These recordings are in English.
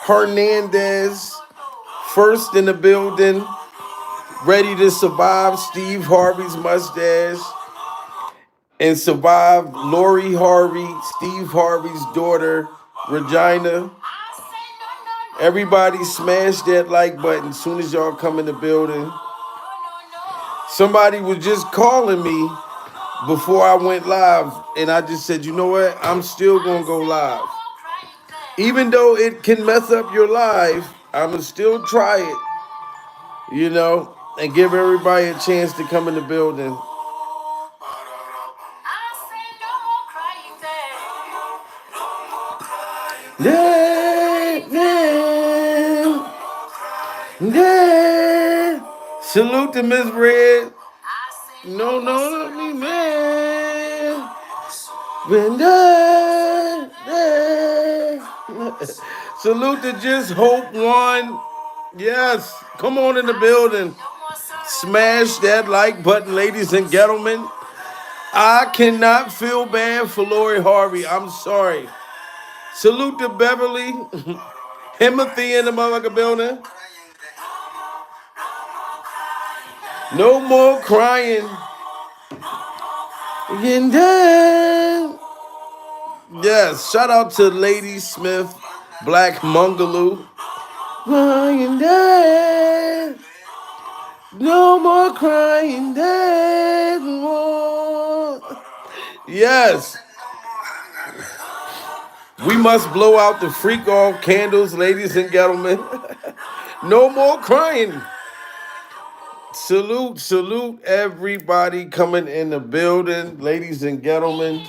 Hernandez, first in the building, ready to survive Steve Harvey's mustache and survive Lori Harvey, Steve Harvey's daughter, Regina. Everybody smash that like button as soon as y'all come in the building. Somebody was just calling me before I went live, and I just said, you know what? I'm still gonna go live. Even though it can mess up your life, I'ma still try it, and give everybody a chance to come in the building. Yeah, yeah, yeah. Salute to Miss Red. No, not me, man. When Salute to Just Hope One. Yes, come on in the building. Smash that like button, ladies and gentlemen. I cannot feel bad for Lori Harvey. I'm sorry. Salute to Beverly. Timothy in the motherfucker building. No more crying. Again, yes, shout out to Lady Smith, Black Mungaloo. Crying dead. No more crying dead. More. Yes. We must blow out the freak off candles, ladies and gentlemen. No more crying. Salute everybody coming in the building, ladies and gentlemen.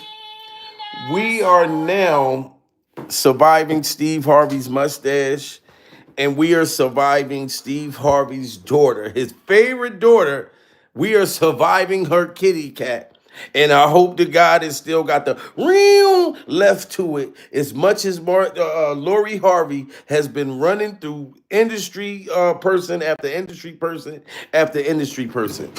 We are now surviving Steve Harvey's mustache, and we are surviving Steve Harvey's daughter, his favorite daughter. We are surviving her kitty cat. And I hope to God it still got the real left to it. As much as Lori Harvey has been running through industry person after industry person after industry person.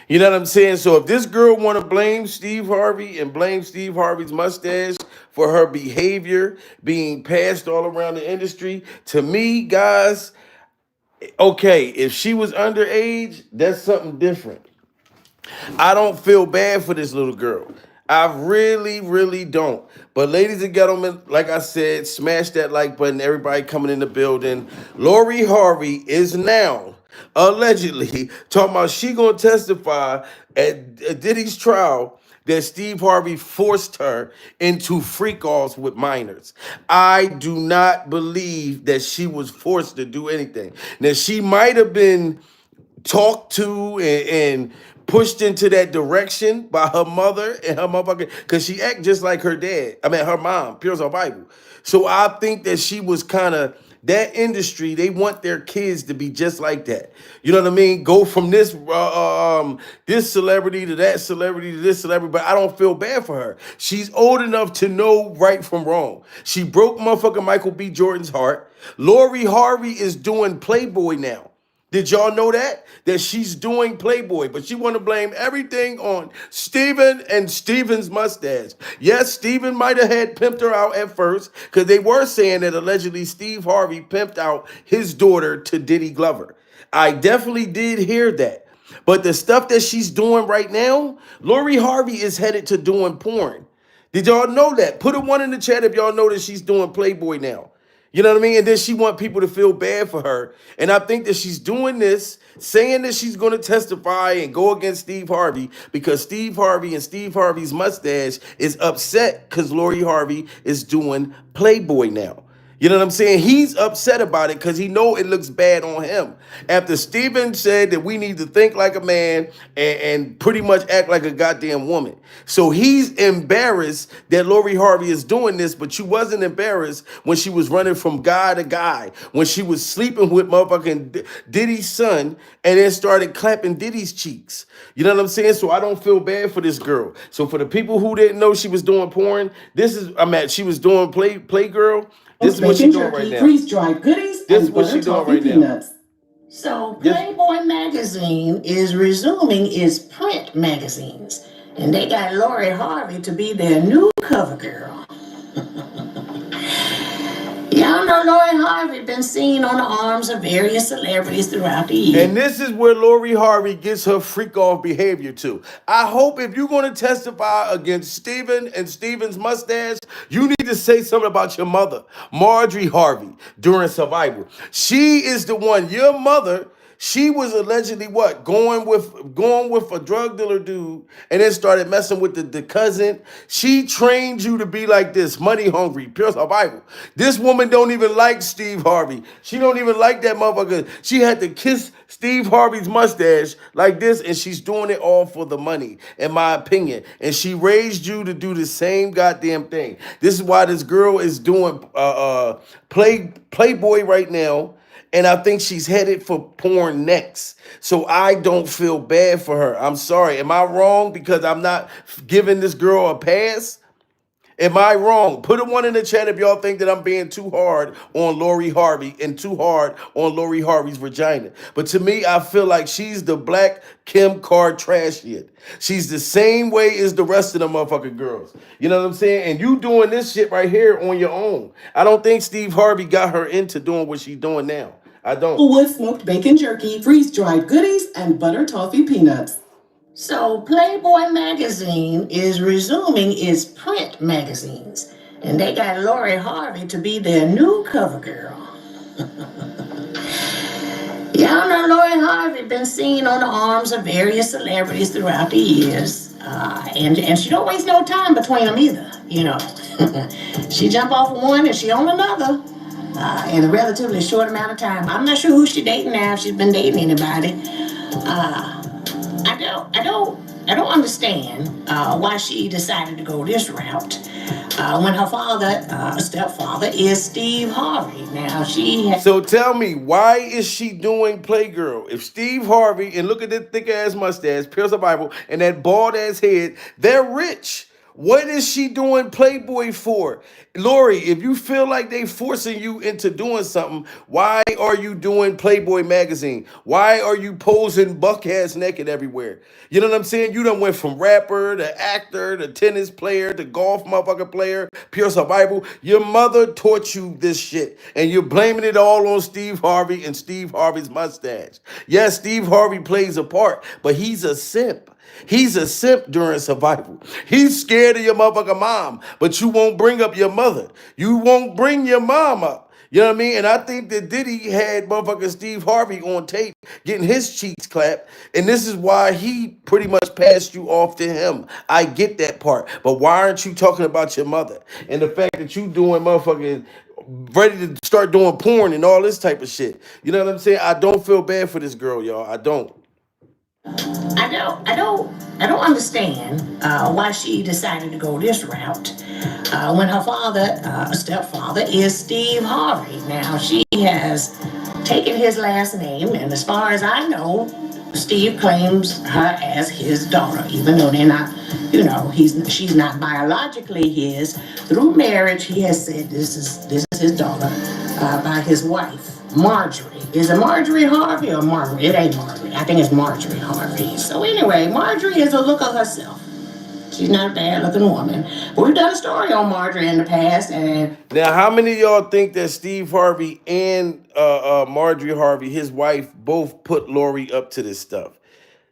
You know what I'm saying? So if this girl want to blame Steve Harvey and blame Steve Harvey's mustache for her behavior being passed all around the industry, to me, guys, okay, if she was underage, that's something different. I don't feel bad for this little girl. I really don't. But ladies and gentlemen, like I said, smash that like button. Everybody coming in the building. Lori Harvey is now allegedly talking about she gonna testify at Diddy's trial that Steve Harvey forced her into freak-offs with minors. I do not believe that she was forced to do anything. Now, she might have been talked to and pushed into that direction by her mother and her motherfucker, because she act just like her dad. I mean, her mom, pure Bible. So I think that she was kind of, that industry, they want their kids to be just like that. You know what I mean? Go from this celebrity to that celebrity to this celebrity, but I don't feel bad for her. She's old enough to know right from wrong. She broke motherfucking Michael B. Jordan's heart. Lori Harvey is doing Playboy now. Did y'all know that? That she's doing Playboy, but she want to blame everything on Steven and Steven's mustache. Yes, Steven might have had pimped her out at first, because they were saying that allegedly Steve Harvey pimped out his daughter to Diddy Glover. I definitely did hear that. But the stuff that she's doing right now, Lori Harvey is headed to doing porn. Did y'all know that? Put a one in the chat if y'all know that she's doing Playboy now. You know what I mean? And then she want people to feel bad for her. And I think that she's doing this, saying that she's going to testify and go against Steve Harvey, because Steve Harvey and Steve Harvey's mustache is upset because Lori Harvey is doing Playboy now. You know what I'm saying? He's upset about it because he know it looks bad on him. After Steven said that we need to think like a man and pretty much act like a goddamn woman. So he's embarrassed that Lori Harvey is doing this, but you wasn't embarrassed when she was running from guy to guy, when she was sleeping with motherfucking Diddy's son and then started clapping Diddy's cheeks. You know what I'm saying? So I don't feel bad for this girl. So for the people who didn't know she was doing porn, she was doing Playgirl. This is what she's doing right now. Freeze-dried goodies this is what she's doing right now. So Playboy magazine is resuming its print magazines, and they got Lori Harvey to be their new cover girl. Y'all know Lori Harvey been seen on the arms of various celebrities throughout the years. And this is where Lori Harvey gets her freak off behavior to. I hope if you're going to testify against Stephen and Stephen's mustache, you need to say something about your mother, Marjorie Harvey, during Survivor. She is the one, your mother. She was allegedly what? Going with a drug dealer dude and then started messing with the cousin. She trained you to be like this, money hungry, pure survival. This woman don't even like Steve Harvey. She don't even like that motherfucker. She had to kiss Steve Harvey's mustache like this, and she's doing it all for the money, in my opinion. And she raised you to do the same goddamn thing. This is why this girl is doing Playboy right now. And I think she's headed for porn next. So I don't feel bad for her. I'm sorry. Am I wrong because I'm not giving this girl a pass? Am I wrong? Put a one in the chat if y'all think that I'm being too hard on Lori Harvey and too hard on Lori Harvey's vagina. But to me, I feel like she's the black Kim Kardashian. She's the same way as the rest of the motherfucking girls. You know what I'm saying? And you doing this shit right here on your own. I don't think Steve Harvey got her into doing what she's doing now. I don't. With smoked bacon jerky, freeze-dried goodies, and butter toffee peanuts. So Playboy magazine is resuming its print magazines, and they got Lori Harvey to be their new cover girl. Y'all know Lori Harvey been seen on the arms of various celebrities throughout the years, and she don't waste no time between them either, you know. She jump off of one and she on another in a relatively short amount of time. I'm not sure who she's dating now, if she's been dating anybody. I don't understand why she decided to go this route when her stepfather is Steve Harvey. Now So tell me, why is she doing Playgirl? If Steve Harvey, and look at that thick ass mustache, pure survival, and that bald ass head, they're rich. What is she doing Playboy for? Lori, if you feel like they forcing you into doing something, why are you doing Playboy magazine? Why are you posing buck ass naked everywhere? You know what I'm saying? You done went from rapper to actor to tennis player to golf motherfucker player, pure survival. Your mother taught you this shit, and you're blaming it all on Steve Harvey and Steve Harvey's mustache. Yes, Steve Harvey plays a part, but he's a simp. He's a simp during survival. He's scared of your motherfucking mom, but you won't bring up your mother. You won't bring your mom up. You know what I mean? And I think that Diddy had motherfucking Steve Harvey on tape getting his cheeks clapped, and this is why he pretty much passed you off to him. I get that part, but why aren't you talking about your mother? And the fact that you doing motherfucking ready to start doing porn and all this type of shit. You know what I'm saying? I don't feel bad for this girl, y'all. I don't. I don't understand why she decided to go this route when her stepfather is Steve Harvey. Now she has taken his last name, and as far as I know, Steve claims her as his daughter, even though they're not, you know, she's not biologically his. Through marriage, he has said this is his daughter by his wife, Marjorie. Is it Marjorie Harvey or Margaret? It ain't Margaret. I think it's Marjorie Harvey. So anyway, Marjorie is a look of herself. She's not a bad-looking woman. But we've done a story on Marjorie in the past, and now, how many of y'all think that Steve Harvey and Marjorie Harvey, his wife, both put Lori up to this stuff?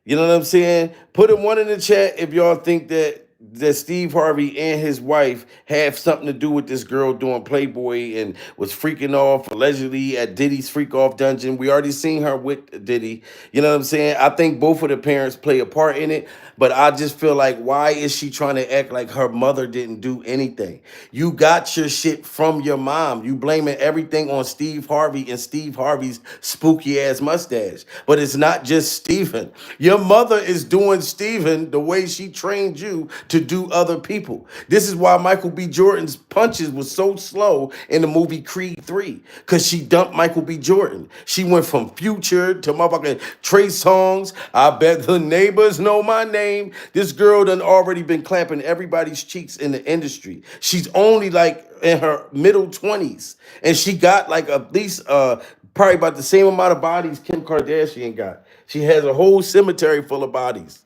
You know what I'm saying? Put a one in the chat if y'all think that Steve Harvey and his wife have something to do with this girl doing Playboy and was freaking off allegedly at Diddy's freak off dungeon. We already seen her with Diddy. You know what I'm saying? I think both of the parents play a part in it, but I just feel like, why is she trying to act like her mother didn't do anything? You got your shit from your mom. You blaming everything on Steve Harvey and Steve Harvey's spooky ass mustache. But it's not just Stephen. Your mother is doing Stephen the way she trained you to do other people. This is why Michael B. Jordan's punches was so slow in the movie Creed 3, because she dumped Michael B. Jordan. She went from Future to motherfucking Trey Songz. I bet the neighbors know my name. This girl done already been clapping everybody's cheeks in the industry. She's only like in her middle 20s, and she got like at least probably about the same amount of bodies Kim Kardashian got. She has a whole cemetery full of bodies.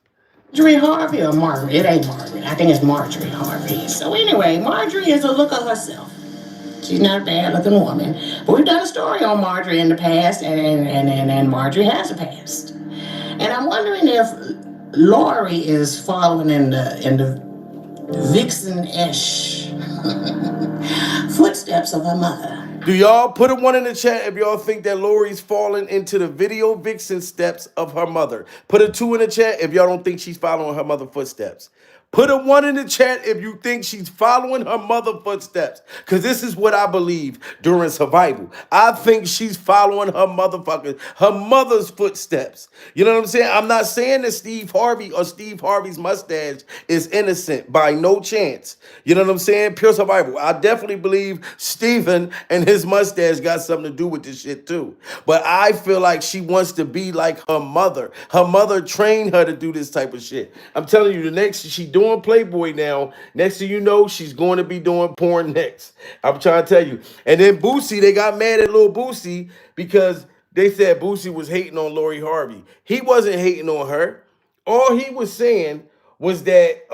Marjorie Harvey or Margaret? It ain't Margaret. I think it's Marjorie Harvey. So anyway, Marjorie is a look of herself. She's not a bad-looking woman. But we've done a story on Marjorie in the past, and Marjorie has a past. And I'm wondering if Lori is following in the vixen-ish footsteps of her mother. Do y'all put a 1 in the chat if y'all think that Lori's falling into the video vixen steps of her mother? Put a 2 in the chat if y'all don't think she's following her mother footsteps. Put a 1 in the chat if you think she's following her mother footsteps. Because this is what I believe during survival. I think she's following her mother's footsteps. You know what I'm saying? I'm not saying that Steve Harvey or Steve Harvey's mustache is innocent by no chance. You know what I'm saying? Pure survival. I definitely believe Steven and his mustache got something to do with this shit too. But I feel like she wants to be like her mother. Her mother trained her to do this type of shit. I'm telling you, the next she doing Playboy now. Next thing you know, she's going to be doing porn next. I'm trying to tell you. And then Boosie, they got mad at little Boosie because they said Boosie was hating on Lori Harvey. He wasn't hating on her. All he was saying was that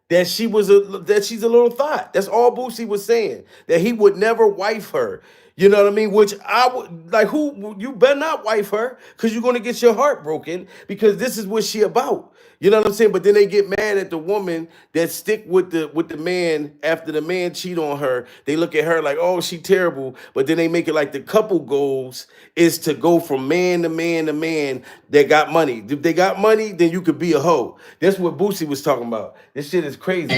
that she's a little thought. That's all Boosie was saying. That he would never wife her. You know what I mean? Which I would like. Who you better not wife her because you're gonna get your heart broken because this is what she about. You know what I'm saying? But then they get mad at the woman that stick with the man after the man cheat on her. They look at her like, oh, she terrible. But then they make it like the couple goals is to go from man to man to man that got money. If they got money, then you could be a hoe. That's what Boosie was talking about. This shit is crazy.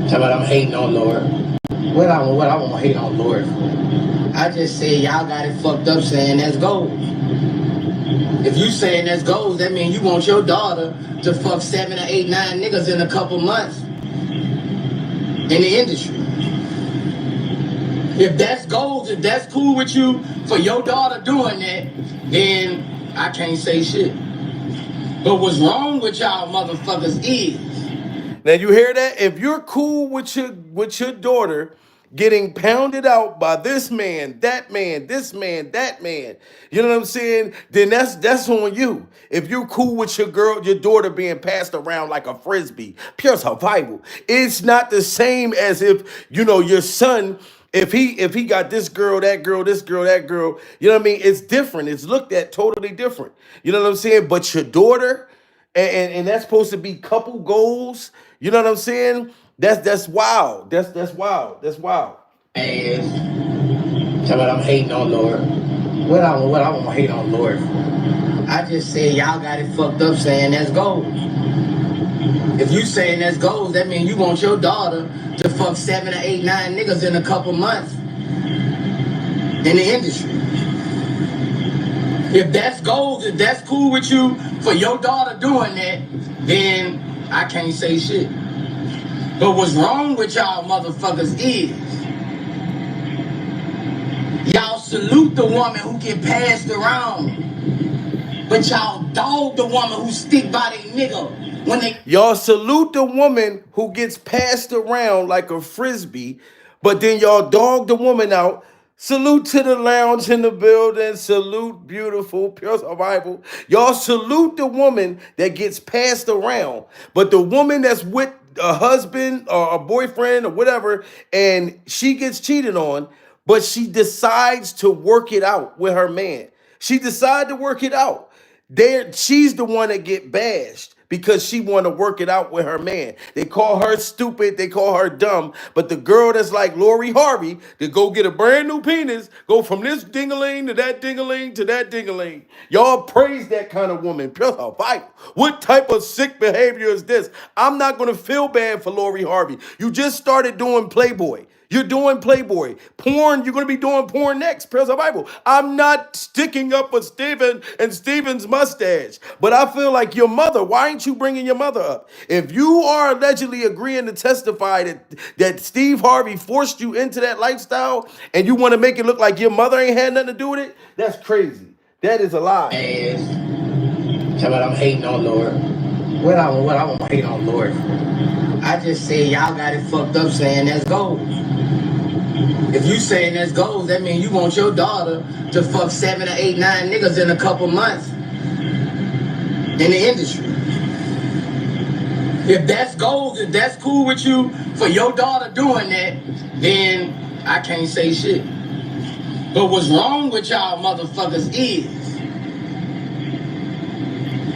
Tell me I'm hating on Lord. What I want to hate on Lord for? I just say y'all got it fucked up saying that's gold. If you saying that's gold, that means you want your daughter to fuck 7 or 8, 9 niggas in a couple months in the industry. If that's gold, if that's cool with you for your daughter doing that, then I can't say shit. But what's wrong with y'all motherfuckers is. Now you hear that? If you're cool with your daughter getting pounded out by this man, that man, this man, that man, you know what I'm saying? Then that's on you. If you're cool with your daughter being passed around like a frisbee, pure survival. It's not the same as if, you know, your son, if he got this girl, that girl, this girl, that girl, you know what I mean? It's different. It's looked at totally different. You know what I'm saying? But your daughter, and that's supposed to be couple goals. You know what I'm saying? That's wild. That's wild. That's wild. Tell me I'm hating on Lord. What I want to hate on Lord for? I just say y'all got it fucked up saying that's gold. If you saying that's gold, that means you want your daughter to fuck 7 or 8, 9 niggas in a couple months in the industry. If that's gold, if that's cool with you for your daughter doing that, then I can't say shit. But what's wrong with y'all motherfuckers is y'all salute the woman who get passed around, but y'all dog the woman who stick by they nigga when they... Y'all salute the woman who gets passed around like a frisbee, but then y'all dog the woman out. Salute to the lounge in the building. Salute beautiful, pure survival. Y'all salute the woman that gets passed around, but the woman that's with a husband or a boyfriend or whatever, and she gets cheated on, but she decides to work it out with her man. She decided to work it out. She's the one that get bashed because she want to work it out with her man. They call her stupid, they call her dumb, but the girl that's like Lori Harvey to go get a brand new penis, go from this ding-a-ling to that ding-a-ling to that ding-a-ling. Y'all praise that kind of woman. Pure survival. What type of sick behavior is this? I'm not going to feel bad for Lori Harvey. You just started doing Playboy. You're doing Playboy. Porn, you're going to be doing porn next. Pure survival. I'm not sticking up for Steven and Steven's mustache. But I feel like your mother, why ain't you bringing your mother up? If you are allegedly agreeing to testify that Steve Harvey forced you into that lifestyle and you want to make it look like your mother ain't had nothing to do with it, that's crazy. That is a lie. Tell me I'm hating on Lord. What I want to hate on Lord for? I just say y'all got it fucked up saying that's gold. If you saying that's gold, that means you want your daughter to fuck 7 or 8, 9 niggas in a couple months in the industry. If that's goals, if that's cool with you for your daughter doing that, then I can't say shit. But what's wrong with y'all motherfuckers is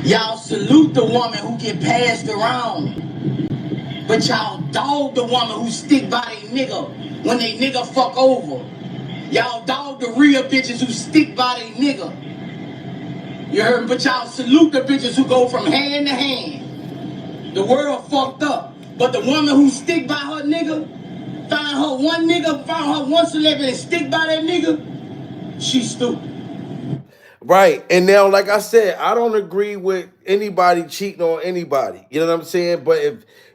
y'all salute the woman who get passed around, but y'all dog the woman who stick by they nigga when they nigga fuck over. Y'all dog the real bitches who stick by they nigga. You heard me? But y'all salute the bitches who go from hand to hand. The world fucked up. But the woman who stick by her nigga, found her one celebrity and stick by that nigga, she stupid. Right. And now, like I said, I don't agree with anybody cheating on anybody. You know what I'm saying? But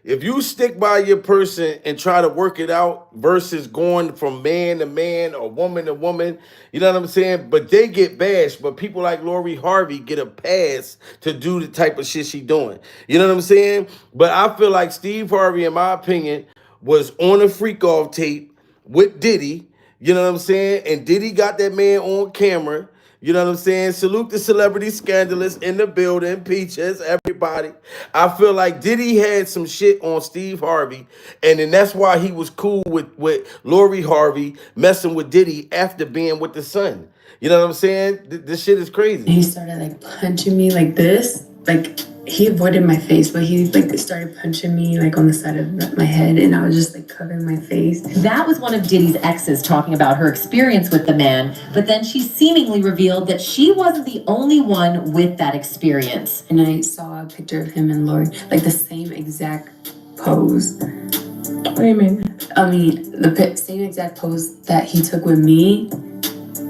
if you stick by your person and try to work it out versus going from man to man or woman to woman, you know what I'm saying? But they get bashed. But people like Lori Harvey get a pass to do the type of shit she doing. You know what I'm saying? But I feel like Steve Harvey, in my opinion, was on a freak off tape with Diddy. You know what I'm saying? And Diddy got that man on camera. You know what I'm saying? Salute the celebrity scandalous in the building. Peaches, everybody. I feel like Diddy had some shit on Steve Harvey, and then that's why he was cool with Lori Harvey messing with Diddy after being with the son. You know what I'm saying? This shit is crazy. He started like punching me like this. Like he avoided my face, but he like started punching me like on the side of my head, and I was just like covering my face. That was one of Diddy's exes talking about her experience with the man, but then she seemingly revealed that she wasn't the only one with that experience. And I saw a picture of him and Lori, like the same exact pose. What do you mean? I mean, the same exact pose that he took with me.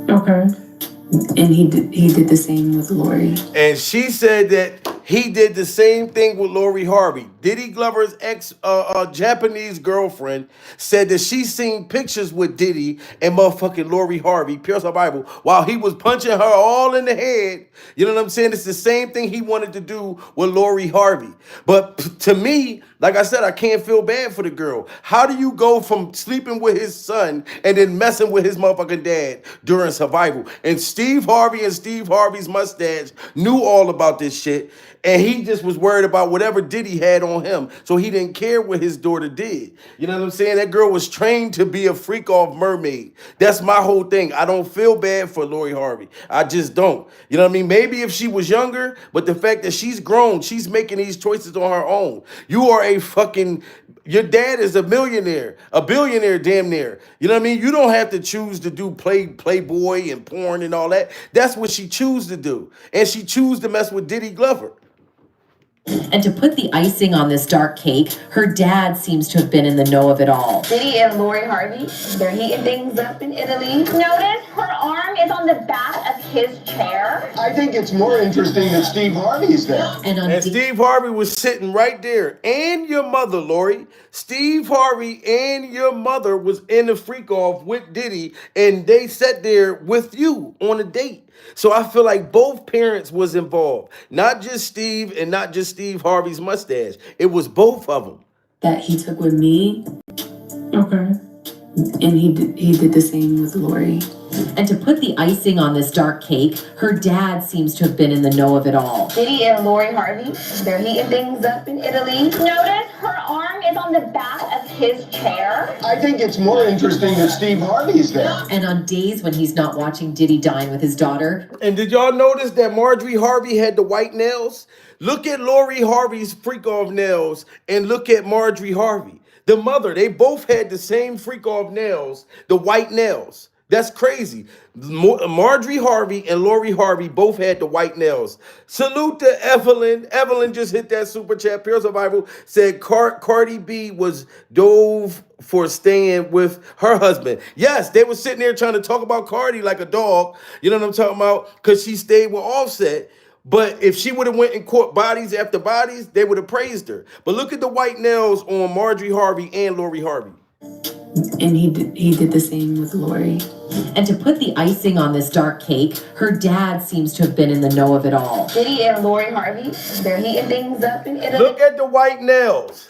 Okay. And he did the same with Lori. And she said that he did the same thing with Lori Harvey. Diddy Glover's ex Japanese girlfriend said that she seen pictures with Diddy and motherfucking Lori Harvey, Pierce her Bible, while he was punching her all in the head. You know what I'm saying? It's the same thing he wanted to do with Lori Harvey. But to me, like I said, I can't feel bad for the girl. How do you go from sleeping with his son and then messing with his motherfucking dad during survival? And Steve Harvey and Steve Harvey's mustache knew all about this shit. And he just was worried about whatever Diddy had on him. So he didn't care what his daughter did. You know what I'm saying? That girl was trained to be a freak off mermaid. That's my whole thing. I don't feel bad for Lori Harvey. I just don't. You know what I mean? Maybe if she was younger, but the fact that she's grown, she's making these choices on her own. You are your dad is a millionaire, a billionaire damn near. You know what I mean? You don't have to choose to do Playboy and porn and all that. That's what she chose to do. And she chose to mess with Diddy Glover. And to put the icing on this dark cake, her dad seems to have been in the know of it all. Diddy and Lori Harvey, they're heating things up in Italy. Notice her arm is on the back of his chair. I think it's more interesting that Steve Harvey is there. And Steve Harvey was sitting right there. And your mother, Lori. Steve Harvey and your mother was in the freak off with Diddy, and they sat there with you on a date. So I feel like both parents was involved. Not just Steve and not just Steve Harvey's mustache. It was both of them. That he took with me. Okay. And he did the same with Lori. And to put the icing on this dark cake, her dad seems to have been in the know of it all. Diddy and Lori Harvey, they're heating things up in Italy. Notice her arm is on the back of his chair. I think it's more interesting that Steve Harvey is there. And on days when he's not watching Diddy dine with his daughter. And did y'all notice that Marjorie Harvey had the white nails? Look at Lori Harvey's freak off nails and look at Marjorie Harvey. The mother, they both had the same freak off nails, the white nails. That's crazy. Marjorie Harvey and Lori Harvey both had the white nails. Salute to Evelyn. Evelyn just hit that super chat. Pure Survival said Cardi B was dove for staying with her husband. Yes, they were sitting there trying to talk about Cardi like a dog. You know what I'm talking about? Because she stayed with Offset. But if she would have went and caught bodies after bodies, they would have praised her. But look at the white nails on Marjorie Harvey and Lori Harvey. And he did the same with Lori. And to put the icing on this dark cake, her dad seems to have been in the know of it all. Diddy and Lori Harvey, they're heating things up in Italy. Look at the white nails.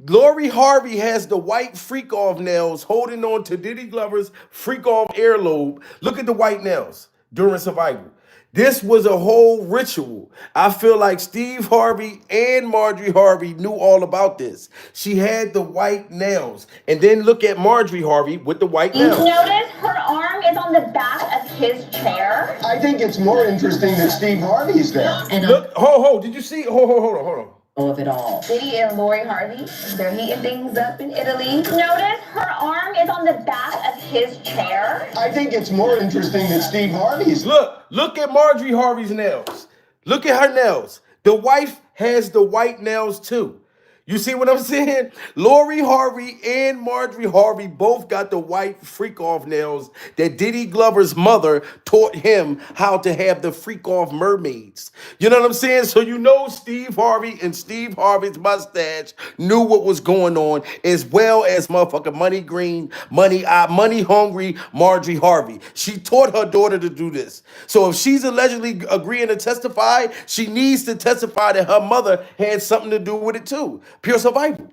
Lori Harvey has the white freak off nails holding on to Diddy Glover's freak off earlobe. Look at the white nails during survival. This was a whole ritual. I feel like Steve Harvey and Marjorie Harvey knew all about this. She had the white nails. And then look at Marjorie Harvey with the white nails. Notice her arm is on the back of his chair. I think it's more interesting that Steve Harvey's there. And Look, hold, did you see? Hold on. of it all. Diddy and Lori Harvey, they're heating things up in Italy. Notice her arm is on the back of his chair. I think it's more interesting that Steve Harvey's there. Look at Marjorie Harvey's nails. Look at her nails. The wife has the white nails too. You see what I'm saying? Lori Harvey and Marjorie Harvey both got the white freak off nails that Diddy Glover's mother taught him how to have the freak off mermaids. You know what I'm saying? So you know Steve Harvey and Steve Harvey's mustache knew what was going on, as well as motherfucking money green, money hungry Marjorie Harvey. She taught her daughter to do this. So if she's allegedly agreeing to testify, she needs to testify that her mother had something to do with it too. Pure survival.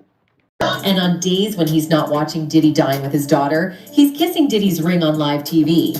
And on days when he's not watching Diddy dine with his daughter, he's kissing Diddy's ring on live TV.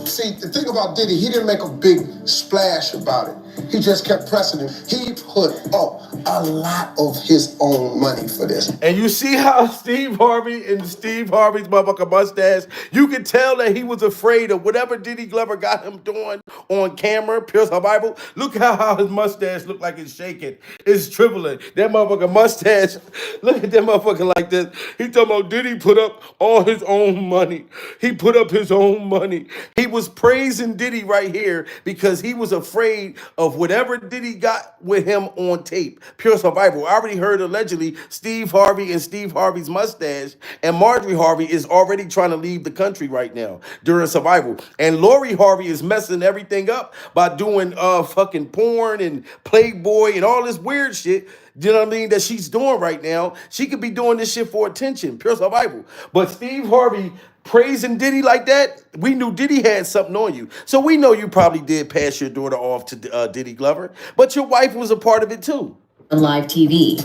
See, the thing about Diddy, he didn't make a big splash about it. He just kept pressing him. He put up a lot of his own money for this. And you see how Steve Harvey and Steve Harvey's motherfucking mustache, you can tell that he was afraid of whatever Diddy Glover got him doing on camera, pure survival. Look how his mustache look like it's shaking. It's trembling. That motherfucking mustache, look at that motherfucker like this. He talking about Diddy put up all his own money. He put up his own money. He was praising Diddy right here because he was afraid of whatever Diddy got with him on tape. Pure survival. I already heard allegedly Steve Harvey and Steve Harvey's mustache and Marjorie Harvey is already trying to leave the country right now during survival. And Lori Harvey is messing everything up by doing fucking porn and Playboy and all this weird shit. You know what I mean? That she's doing right now. She could be doing this shit for attention. Pure survival. But Steve Harvey praising Diddy like that, we knew Diddy had something on you. So we know you probably did pass your daughter off to Diddy Glover, but your wife was a part of it too. On live TV.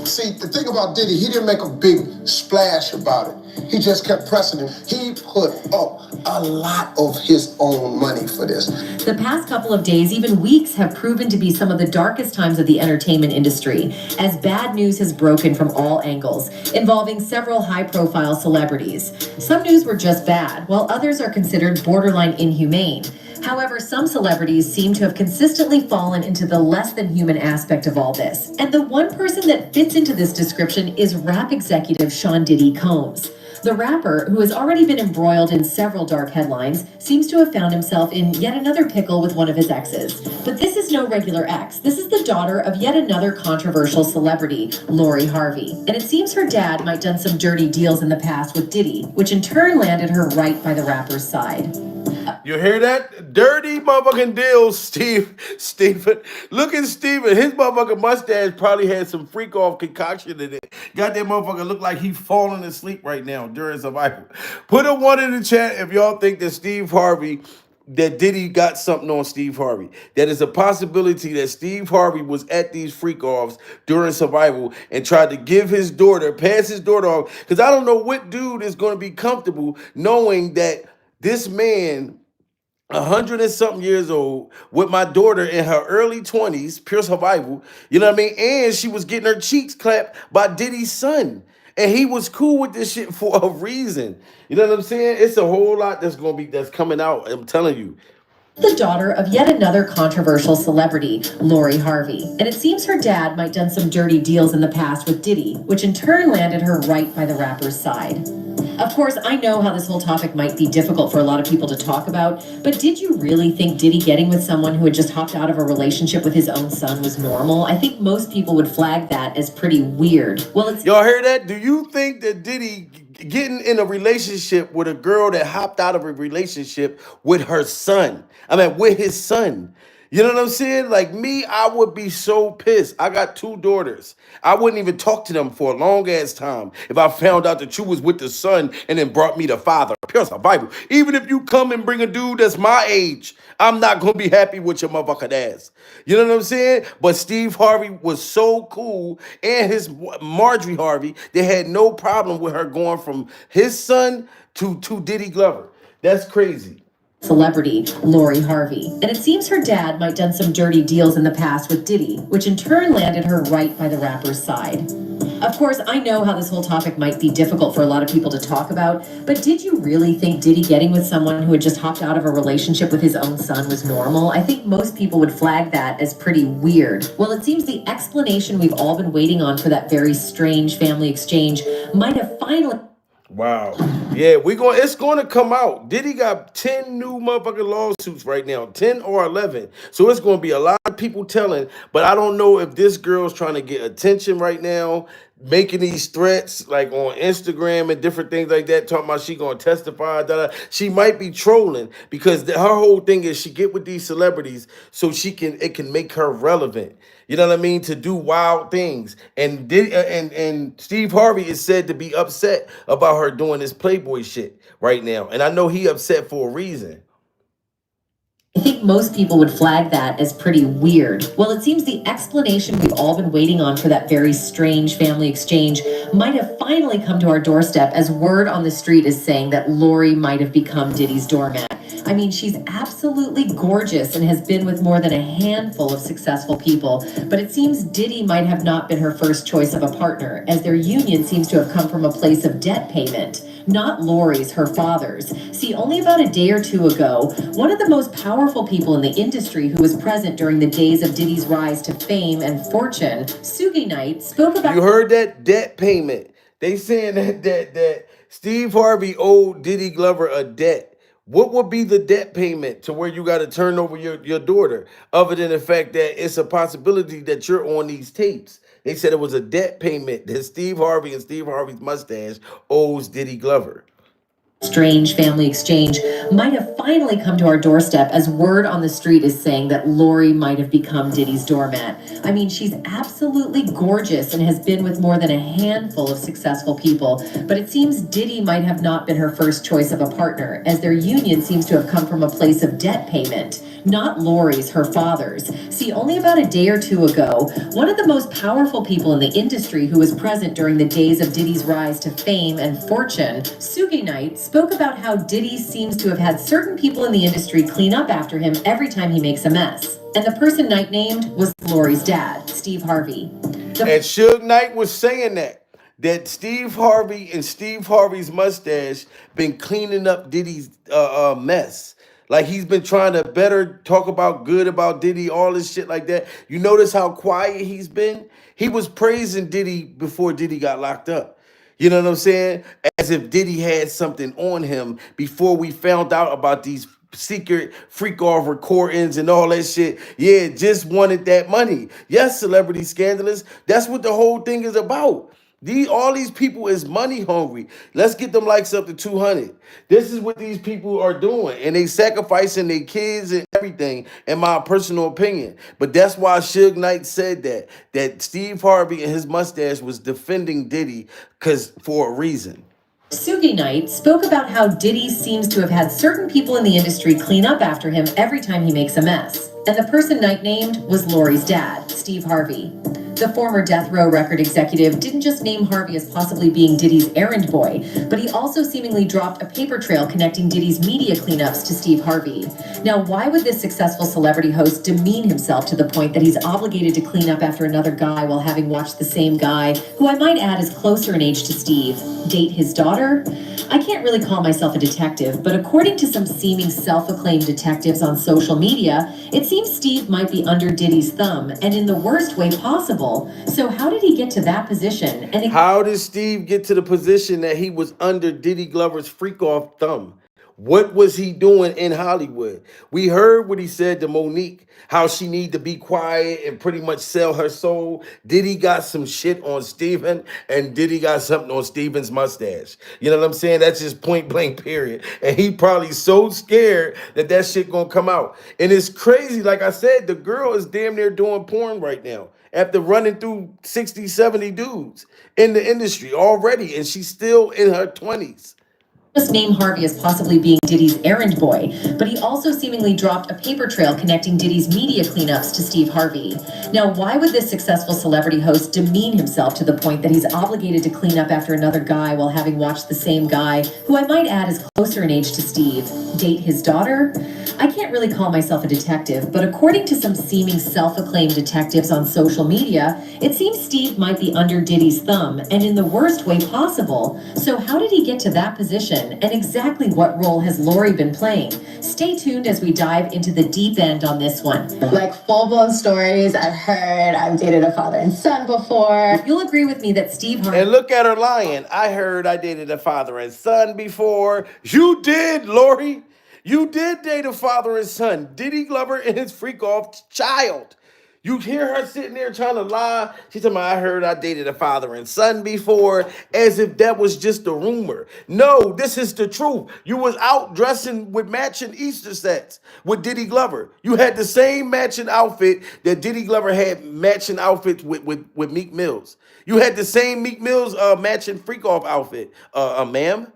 See, the thing about Diddy, he didn't make a big splash about it. He just kept pressing him. He put up a lot of his own money for this. The past couple of days, even weeks, have proven to be some of the darkest times of the entertainment industry, as bad news has broken from all angles, involving several high-profile celebrities. Some news were just bad, while others are considered borderline inhumane. However, some celebrities seem to have consistently fallen into the less than human aspect of all this. And the one person that fits into this description is rap executive Sean Diddy Combs. The rapper, who has already been embroiled in several dark headlines, seems to have found himself in yet another pickle with one of his exes. But this is no regular ex. This is the daughter of yet another controversial celebrity, Lori Harvey. And it seems her dad might have done some dirty deals in the past with Diddy, which in turn landed her right by the rapper's side. You hear that? Dirty motherfucking deals, Steven. Look at Steven. His motherfucking mustache probably had some freak off concoction in it. Got that motherfucker look like he falling asleep right now during survival. Put a 1 in the chat if y'all think that that Diddy got something on Steve Harvey. That is a possibility that Steve Harvey was at these freak offs during survival and tried to pass his daughter off. Because I don't know what dude is going to be comfortable knowing that this man, 100 and something years old, with my daughter in her early 20s, pure survival, you know what I mean? And she was getting her cheeks clapped by Diddy's son. And he was cool with this shit for a reason. You know what I'm saying? It's a whole lot that's coming out. I'm telling you. The daughter of yet another controversial celebrity, Lori Harvey. And it seems her dad might have done some dirty deals in the past with Diddy, which in turn landed her right by the rapper's side. Of course, I know how this whole topic might be difficult for a lot of people to talk about, but did you really think Diddy getting with someone who had just hopped out of a relationship with his own son was normal? I think most people would flag that as pretty weird. Well, y'all hear that? Do you think that Diddy getting in a relationship with a girl that hopped out of a relationship with her son? With his son. You know what I'm saying? Like me, I would be so pissed. I got 2 daughters. I wouldn't even talk to them for a long ass time if I found out that you was with the son and then brought me the father. Pure survival. Even if you come and bring a dude that's my age, I'm not going to be happy with your motherfucking ass. You know what I'm saying? But Steve Harvey was so cool, and his Marjorie Harvey, they had no problem with her going from his son to Diddy Glover. That's crazy. celebrity Lori Harvey. And it seems her dad might done some dirty deals in the past with Diddy, which in turn landed her right by the rapper's side. Of course, I know how this whole topic might be difficult for a lot of people to talk about, but did you really think Diddy getting with someone who had just hopped out of a relationship with his own son was normal? I think most people would flag that as pretty weird. Well, it seems the explanation we've all been waiting on for that very strange family exchange might have finally... Wow. Yeah, it's gonna come out. Diddy got 10 new motherfucking lawsuits right now, 10 or 11. So it's gonna be a lot of people telling, but I don't know if this girl's trying to get attention right now, making these threats like on Instagram and different things like that, talking about she gonna testify. She might be trolling because her whole thing is she get with these celebrities so it can make her relevant. You know what I mean? To do wild things. And Steve Harvey is said to be upset about her doing this Playboy shit right now. And I know he upset for a reason. I think most people would flag that as pretty weird. Well, it seems the explanation we've all been waiting on for that very strange family exchange might have finally come to our doorstep, as word on the street is saying that Lori might have become Diddy's doormat. I mean, she's absolutely gorgeous and has been with more than a handful of successful people, but it seems Diddy might have not been her first choice of a partner, as their union seems to have come from a place of debt payment. Not Lori's, her father's. See, only about a day or two ago, one of the most powerful people in the industry who was present during the days of Diddy's rise to fame and fortune, Suge Knight, spoke about... You heard that? Debt payment. They saying that Steve Harvey owed Diddy Glover a debt. What would be the debt payment to where you got to turn over your daughter, other than the fact that it's a possibility that you're on these tapes? They said it was a debt payment that Steve Harvey and Steve Harvey's mustache owes Diddy Glover. Strange family exchange might have finally come to our doorstep, as word on the street is saying that Lori might have become Diddy's doormat. I mean, she's absolutely gorgeous and has been with more than a handful of successful people, but it seems Diddy might have not been her first choice of a partner, as their union seems to have come from a place of debt payment. Not Lori's, her father's. See, only about a day or two ago, one of the most powerful people in the industry who was present during the days of Diddy's rise to fame and fortune, Suge Knight, spoke about how Diddy seems to have had certain people in the industry clean up after him every time he makes a mess. And the person Knight named was Lori's dad, Steve Harvey. And Suge Knight was saying that Steve Harvey and Steve Harvey's mustache been cleaning up Diddy's mess. Like, he's been trying to better talk about good about Diddy, all this shit like that. You notice how quiet he's been? He was praising Diddy before Diddy got locked up. You know what I'm saying? As if Diddy had something on him before we found out about these secret freak off recordings and all that shit. Yeah, just wanted that money. Yes, celebrity scandalous. That's what the whole thing is about. All these people is money hungry. Let's get them likes up to 200. This is what these people are doing, and they sacrificing their kids and everything, in my personal opinion. But that's why Suge Knight said that Steve Harvey and his mustache was defending Diddy for a reason. Suge Knight spoke about how Diddy seems to have had certain people in the industry clean up after him every time he makes a mess. And the person Knight named was Lori's dad, Steve Harvey. The former Death Row record executive didn't just name Harvey as possibly being Diddy's errand boy, but he also seemingly dropped a paper trail connecting Diddy's media cleanups to Steve Harvey. Now, why would this successful celebrity host demean himself to the point that he's obligated to clean up after another guy while having watched the same guy, who I might add is closer in age to Steve, date his daughter? I can't really call myself a detective, but according to some seeming self-acclaimed detectives on social media, it seems Steve might be under Diddy's thumb, and in the worst way possible. So how did he get to that position? And how did Steve get to the position that he was under Diddy Glover's freak-off thumb? What was he doing in Hollywood? We heard what he said to Monique, how she need to be quiet and pretty much sell her soul. Diddy got some shit on Steven, and Diddy got something on Steven's mustache. You know what I'm saying? That's just point blank period. And he probably so scared that shit gonna come out. And it's crazy. Like I said, the girl is damn near doing porn right now after running through 60, 70 dudes in the industry already. And she's still in her 20s. just name Harvey as possibly being Diddy's errand boy, but he also seemingly dropped a paper trail connecting Diddy's media cleanups to Steve Harvey. Now, why would this successful celebrity host demean himself to the point that he's obligated to clean up after another guy while having watched the same guy, who I might add is closer in age to Steve, date his daughter? I can't really call myself a detective, but according to some seeming self-acclaimed detectives on social media, it seems Steve might be under Diddy's thumb, and in the worst way possible. So how did he get to that position, and exactly what role has Lori been playing? Stay tuned as we dive into the deep end on this one. Like full-blown stories. I've heard I've dated a father and son before. You'll agree with me that Steve Harvey... And look at her lying. I heard I dated a father and son before. You did, Lori. You did date a father and son. Diddy Glover and his freak-off child. You hear her sitting there trying to lie. She's talking about, I heard I dated a father and son before, as if that was just a rumor. No, this is the truth. You was out dressing with matching Easter sets with Diddy Glover. You had the same matching outfit that Diddy Glover had matching outfits with Meek Mills. You had the same Meek Mills matching freak-off outfit, ma'am.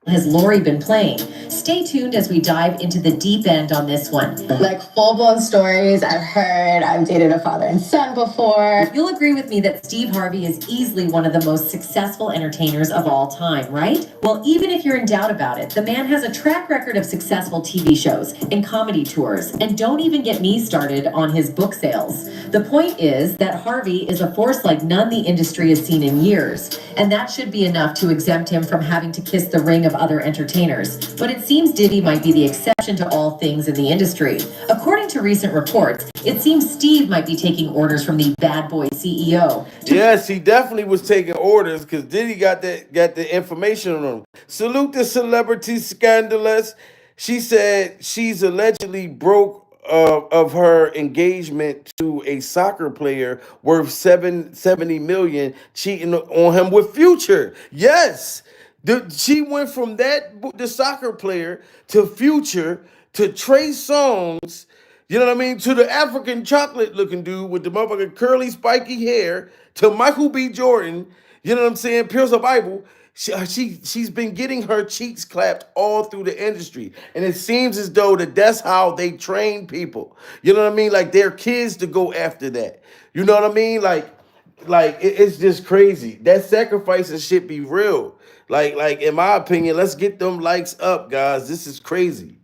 Has Lori been playing? Stay tuned as we dive into the deep end on this one. Like full-blown stories. I've heard I've dated a father and son before. You'll agree with me that Steve Harvey is easily one of the most successful entertainers of all time, right? Well, even if you're in doubt about it, the man has a track record of successful TV shows and comedy tours, and don't even get me started on his book sales. The point is that Harvey is a force like none the industry has seen in years, and that should be enough to exempt him from having to kiss the ring of other entertainers. But it seems Diddy might be the exception to all things in the industry. According to recent reports, it seems Steve might be taking orders from the bad boy CEO. Yes, he definitely was taking orders because Diddy got the information on him. Salute the celebrity scandalous. She said she's allegedly broke of her engagement to a soccer player worth $70 million, cheating on him with Future. Yes. She went from the soccer player to Future to Trey Songz, you know what I mean, to the African chocolate looking dude with the motherfucking curly spiky hair, to Michael B. Jordan, you know what I'm saying, Pierce the Bible. She's been getting her cheeks clapped all through the industry. And it seems as though that's how they train people. You know what I mean? Like their kids to go after that. You know what I mean? Like it's just crazy. That sacrifice and shit be real. Like in my opinion, let's get them likes up, guys. This is crazy.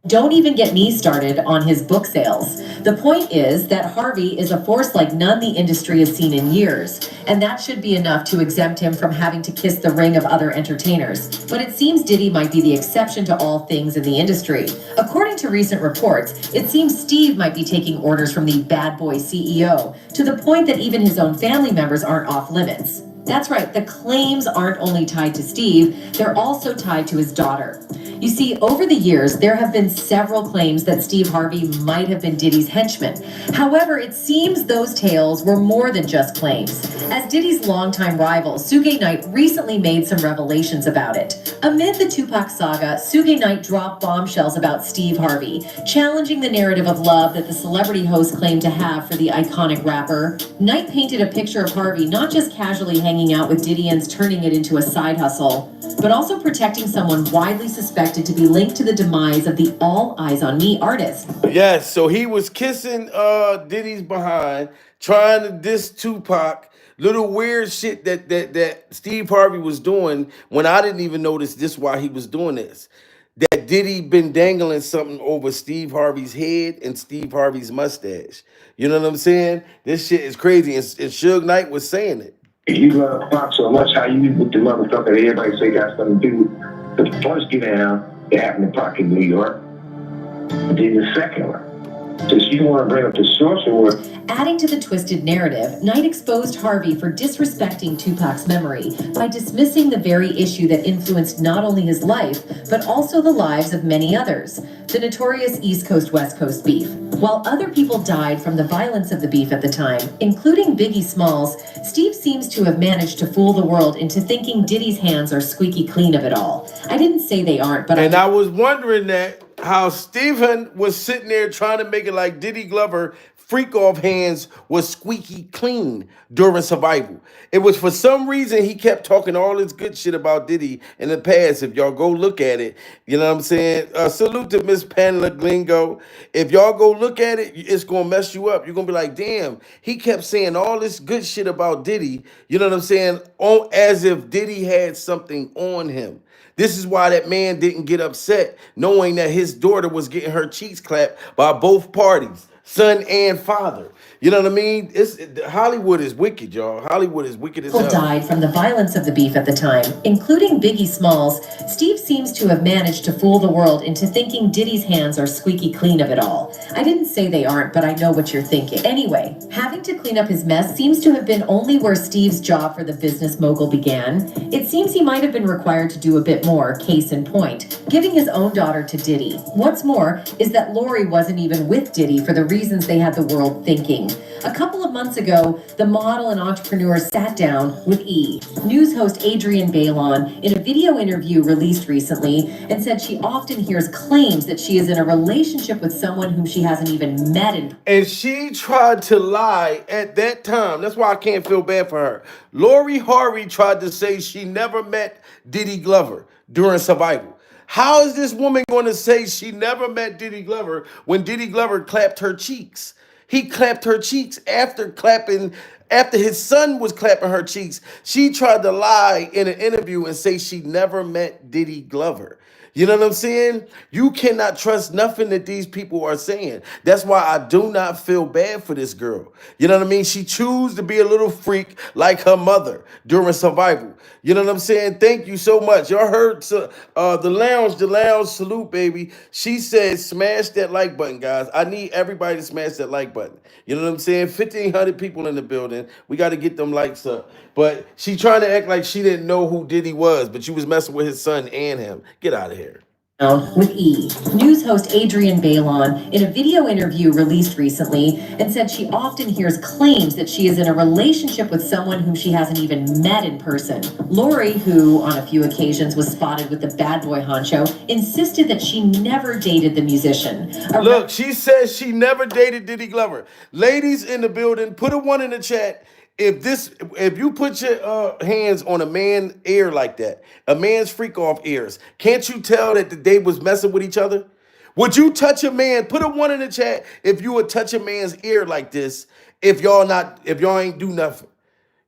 Don't even get me started on his book sales. The point is that Harvey is a force like none the industry has seen in years, and that should be enough to exempt him from having to kiss the ring of other entertainers. But it seems Diddy might be the exception to all things in the industry. According to recent reports, it seems Steve might be taking orders from the bad boy CEO, to the point that even his own family members aren't off limits. That's right, the claims aren't only tied to Steve, they're also tied to his daughter. You see, over the years, there have been several claims that Steve Harvey might have been Diddy's henchman. However, it seems those tales were more than just claims, as Diddy's longtime rival, Suge Knight, recently made some revelations about it. Amid the Tupac saga, Suge Knight dropped bombshells about Steve Harvey, challenging the narrative of love that the celebrity host claimed to have for the iconic rapper. Knight painted a picture of Harvey not just casually hanging out with Diddy and turning it into a side hustle, but also protecting someone widely suspected to be linked to the demise of the All Eyes on Me artist. Yes, so he was kissing Diddy's behind, trying to diss Tupac. Little weird shit that Steve Harvey was doing when I didn't even notice this while he was doing this. That Diddy been dangling something over Steve Harvey's head and Steve Harvey's mustache. You know what I'm saying? This shit is crazy. And Suge Knight was saying it. You love Pop so much, how you with the motherfucker that everybody say got something to do with the first get down that happened in Pocket, New York. And then the second one. Since you want to bring up the sorcerer. Adding to the twisted narrative, Knight exposed Harvey for disrespecting Tupac's memory by dismissing the very issue that influenced not only his life, but also the lives of many others, the notorious East Coast-West Coast beef. While other people died from the violence of the beef at the time, including Biggie Smalls, Steve seems to have managed to fool the world into thinking Diddy's hands are squeaky clean of it all. I didn't say they aren't, but I was wondering how Stephen was sitting there trying to make it like Diddy Glover freak off hands was squeaky clean during survival. It was for some reason he kept talking all this good shit about Diddy in the past. If y'all go look at it, you know what I'm saying? Salute to Miss Pamela Glingo. If y'all go look at it, it's gonna mess you up. You're gonna be like, damn, he kept saying all this good shit about Diddy, you know what I'm saying? On as if Diddy had something on him. This is why that man didn't get upset, knowing that his daughter was getting her cheeks clapped by both parties, son and father. You know what I mean? Hollywood is wicked, y'all. Hollywood is wicked as People hell. died from the violence of the beef at the time, including Biggie Smalls. Steve seems to have managed to fool the world into thinking Diddy's hands are squeaky clean of it all. I didn't say they aren't, but I know what you're thinking. Anyway, having to clean up his mess seems to have been only where Steve's job for the business mogul began. It seems he might have been required to do a bit more, case in point, giving his own daughter to Diddy. What's more is that Lori wasn't even with Diddy for the reasons they had the world thinking. A couple of months ago, the model and entrepreneur sat down with E! News host Adrienne Bailon in a video interview released recently and said she often hears claims that she is in a relationship with someone whom she hasn't even met in. And she tried to lie at that time. That's why I can't feel bad for her. Lori Harvey tried to say she never met Diddy Glover during survival. How is this woman going to say she never met Diddy Glover when Diddy Glover clapped her cheeks? He clapped her cheeks after his son was clapping her cheeks. She tried to lie in an interview and say she never met Diddy Glover. You know what I'm saying? You cannot trust nothing that these people are saying. That's why I do not feel bad for this girl. You know what I mean? She chose to be a little freak like her mother during survival. You know what I'm saying? Thank you so much. Y'all heard the lounge, salute, baby. She said, smash that like button, guys. I need everybody to smash that like button. You know what I'm saying? 1,500 people in the building. We got to get them likes up. But she trying to act like she didn't know who Diddy was, but you was messing with his son and him. Get out of here. With E! News host Adrienne Bailon in a video interview released recently and said she often hears claims that she is in a relationship with someone whom she hasn't even met in person. Lori, who on a few occasions was spotted with the bad boy honcho, insisted that she never dated the musician. Look, she says she never dated Diddy Glover. Ladies in the building, put a 1 in the chat. If you put your hands on a man's ear like that, a man's freak off ears, can't you tell that they was messing with each other? Would you touch a man? Put a 1 in the chat if you would touch a man's ear like this. If y'all ain't do nothing,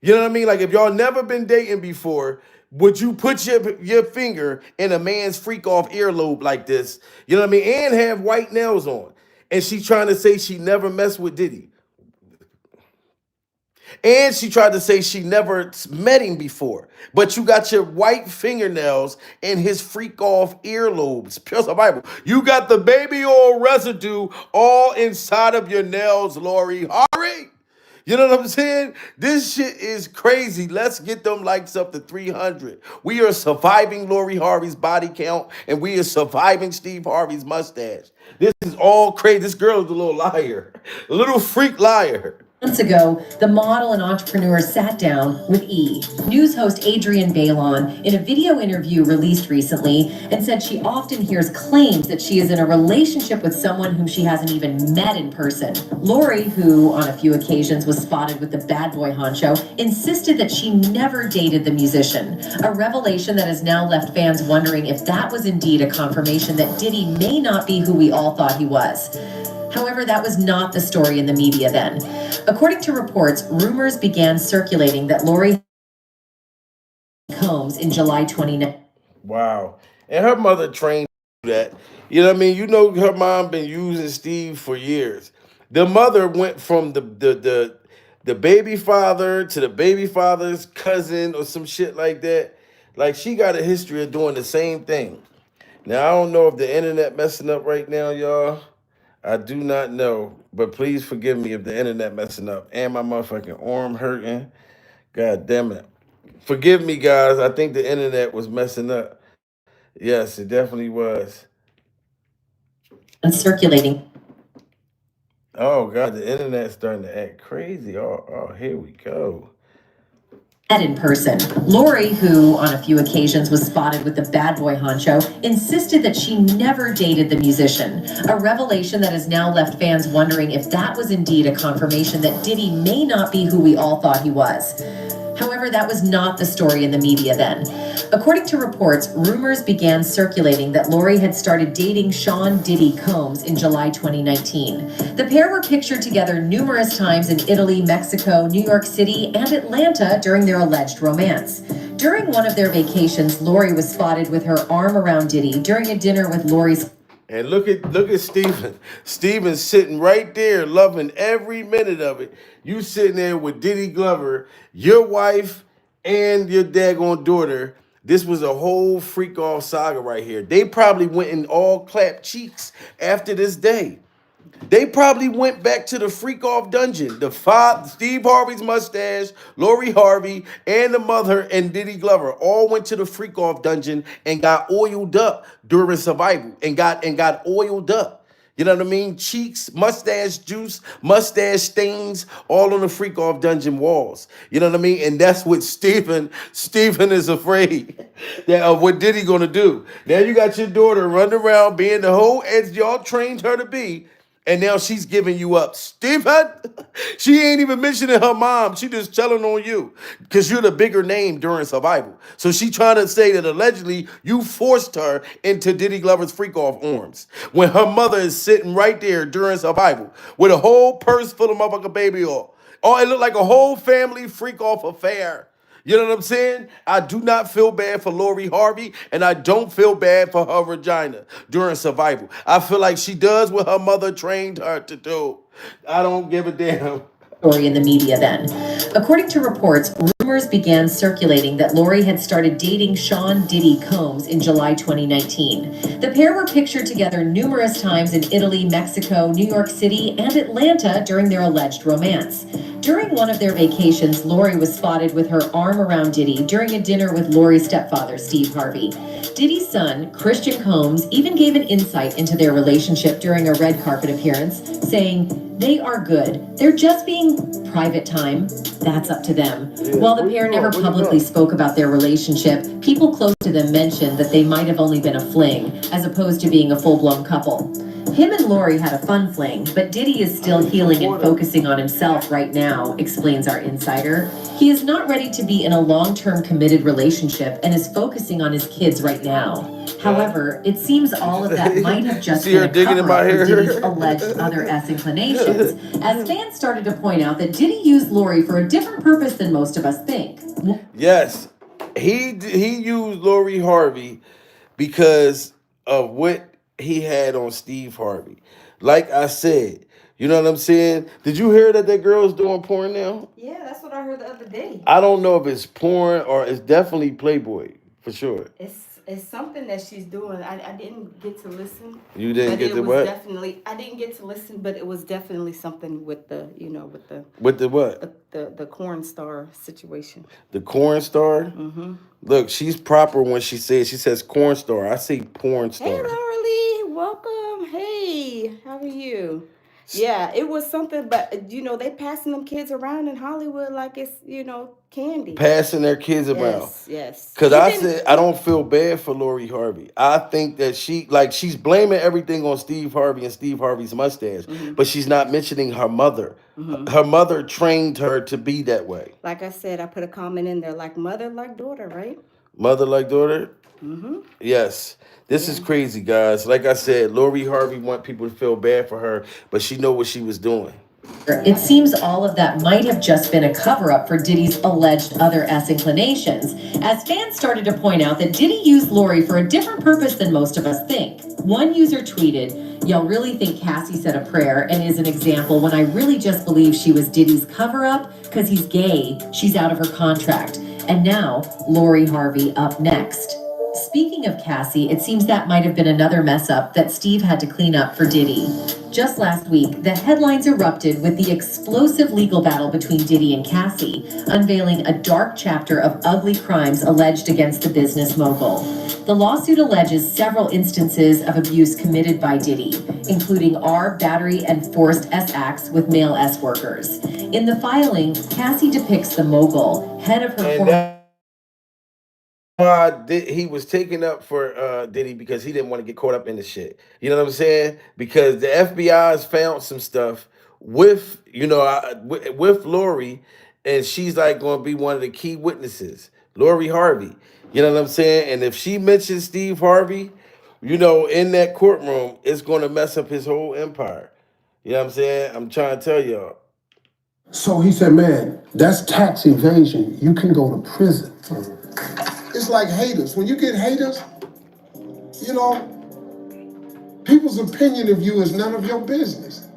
you know what I mean? Like if y'all never been dating before, would you put your finger in a man's freak off earlobe like this? You know what I mean? And have white nails on. And she trying to say she never messed with Diddy. And she tried to say she never met him before. But you got your white fingernails and his freak off earlobes. Pure Bible. You got the baby oil residue all inside of your nails, Lori Harvey. You know what I'm saying? This shit is crazy. Let's get them likes up to 300. We are surviving Lori Harvey's body count, and we are surviving Steve Harvey's mustache. This is all crazy. This girl is a little liar. A little freak liar. Months ago, the model and entrepreneur sat down with E! News host Adrienne Bailon in a video interview released recently and said she often hears claims that she is in a relationship with someone whom she hasn't even met in person. Lori, who on a few occasions was spotted with the bad boy honcho, insisted that she never dated the musician, a revelation that has now left fans wondering if that was indeed a confirmation that Diddy may not be who we all thought he was. However, that was not the story in the media then. According to reports, rumors began circulating that Lori Combs in July 2019. Wow. And her mother trained that. You know what I mean? You know her mom been using Steve for years. The mother went from the baby father to the baby father's cousin or some shit like that. Like she got a history of doing the same thing. Now, I don't know if the internet messing up right now, y'all. I do not know, but please forgive me if the internet messing up and my motherfucking arm hurting. God damn it. Forgive me, guys. I think the internet was messing up. Yes, it definitely was. And circulating. Oh, God, the internet's starting to act crazy. Oh, here we go. In person. Lori, who on a few occasions was spotted with the bad boy honcho, insisted that she never dated the musician. A revelation that has now left fans wondering if that was indeed a confirmation that Diddy may not be who we all thought he was. However, that was not the story in the media then. According to reports, rumors began circulating that Lori had started dating Sean Diddy Combs in July 2019. The pair were pictured together numerous times in Italy, Mexico, New York City, and Atlanta during their alleged romance. During one of their vacations, Lori was spotted with her arm around Diddy during a dinner with Lori's. And look at Steven. Steven's sitting right there, loving every minute of it. You sitting there with Diddy Glover, your wife, and your daggone daughter. This was a whole freak off saga right here. They probably went and all clapped cheeks after this day. They probably went back to the freak off dungeon. The father, Steve Harvey's mustache, Lori Harvey, and the mother and Diddy Glover all went to the freak off dungeon and got oiled up during survival and got oiled up. You know what I mean? Cheeks, mustache juice, mustache stains, all on the freak off dungeon walls. You know what I mean? And that's what Stephen is afraid of what Diddy gonna do. Now you got your daughter running around being the whole as y'all trained her to be. And now she's giving you up. Stephen, she ain't even mentioning her mom. She just telling on you because you're the bigger name during survival. So she trying to say that allegedly you forced her into Diddy Glover's freak off arms when her mother is sitting right there during survival with a whole purse full of motherfucking baby oil. Oh, it looked like a whole family freak off affair. You know what I'm saying? I do not feel bad for Lori Harvey, and I don't feel bad for her vagina during survival. I feel like she does what her mother trained her to do. I don't give a damn. Story in the media then. According to reports, rumors began circulating that Lori had started dating Sean Diddy Combs in July 2019. The pair were pictured together numerous times in Italy, Mexico, New York City, and Atlanta during their alleged romance. During one of their vacations, Lori was spotted with her arm around Diddy during a dinner with Lori's stepfather, Steve Harvey. Diddy's son, Christian Combs, even gave an insight into their relationship during a red carpet appearance, saying, "They are good. They're just being private time. That's up to them." While the pair never publicly spoke about their relationship, people close to them mentioned that they might have only been a fling, as opposed to being a full-blown couple. Him and Lori had a fun fling, but Diddy is still healing and focusing on himself right now, explains our insider. He is not ready to be in a long-term committed relationship and is focusing on his kids right now. However, it seems all of that might have just been a cover-up for Diddy's alleged other ass inclinations, as fans started to point out that Diddy used Lori for a different purpose than most of us think. Yes, he used Lori Harvey because of what he had on Steve Harvey. Like I said, you know what I'm saying? Did you hear that girl's doing porn now? Yeah, that's what I heard the other day. I don't know if it's porn or it's definitely Playboy, for sure. It's something that she's doing. I didn't get to listen. You didn't get to what? Definitely, I didn't get to listen, but it was definitely something with the, With the what? The corn star situation. The corn star? Mm-hmm. Look, she's proper when she says corn star. I say porn star. Hey, Laurie, welcome. Hey, how are you? Yeah, it was something, but they passing them kids around in Hollywood like it's, candy. Passing their kids around. Yes. Because I said I don't feel bad for Lori Harvey. I think that she's blaming everything on Steve Harvey and Steve Harvey's mustache, but she's not mentioning her mother. Mm-hmm. Her mother trained her to be that way. Like I said, I put a comment in there, like mother, like daughter, right? Mother like daughter? Mm-hmm. Yes. This is crazy, guys. Like I said, Lori Harvey want people to feel bad for her, but she know what she was doing. It seems all of that might have just been a cover-up for Diddy's alleged other ass inclinations, as fans started to point out that Diddy used Lori for a different purpose than most of us think. One user tweeted, "Y'all really think Cassie said a prayer and is an example when I really just believe she was Diddy's cover-up? Because he's gay, she's out of her contract." And now, Lori Harvey up next. Speaking of Cassie, it seems that might have been another mess up that Steve had to clean up for Diddy. Just last week, the headlines erupted with the explosive legal battle between Diddy and Cassie, unveiling a dark chapter of ugly crimes alleged against the business mogul. The lawsuit alleges several instances of abuse committed by Diddy, including battery and forced acts with male workers. In the filing, Cassie depicts the mogul, head of her He was taken up for Diddy because he didn't want to get caught up in the shit. You know what I'm saying? Because the FBI has found some stuff with, with Lori, and she's like going to be one of the key witnesses, Lori Harvey. You know what I'm saying? And if she mentions Steve Harvey, in that courtroom, it's going to mess up his whole empire. You know what I'm saying? I'm trying to tell y'all. So he said, man, that's tax evasion. You can go to prison. It's like haters. When you get haters, people's opinion of you is none of your business.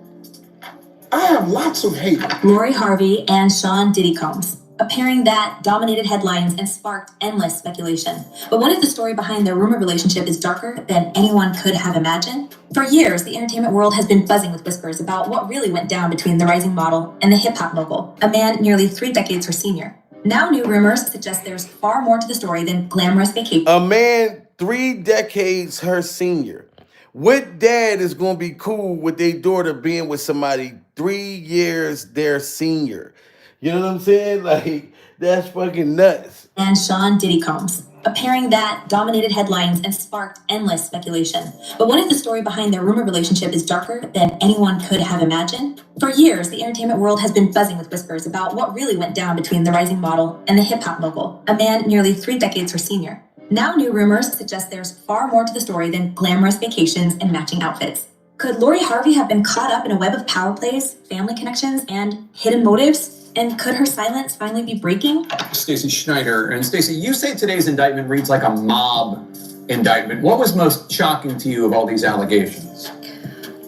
I have lots of haters. Lori Harvey and Sean Diddy Combs, a pairing that dominated headlines and sparked endless speculation. But what if the story behind their rumored relationship is darker than anyone could have imagined? For years, the entertainment world has been buzzing with whispers about what really went down between the rising model and the hip-hop mogul, a man nearly 3 decades her senior. Now new rumors suggest there's far more to the story than glamorous vacation. A man 3 decades her senior. What dad is going to be cool with their daughter being with somebody 3 years their senior? You know what I'm saying? Like, that's fucking nuts. And Sean Diddy Combs, a pairing that dominated headlines and sparked endless speculation. But what if the story behind their rumored relationship is darker than anyone could have imagined? For years, the entertainment world has been buzzing with whispers about what really went down between the rising model and the hip-hop mogul, a man nearly 3 decades her senior. Now new rumors suggest there's far more to the story than glamorous vacations and matching outfits. Could Lori Harvey have been caught up in a web of power plays, family connections, and hidden motives? And could her silence finally be breaking? Stacey Schneider. And Stacey, you say today's indictment reads like a mob indictment. What was most shocking to you of all these allegations?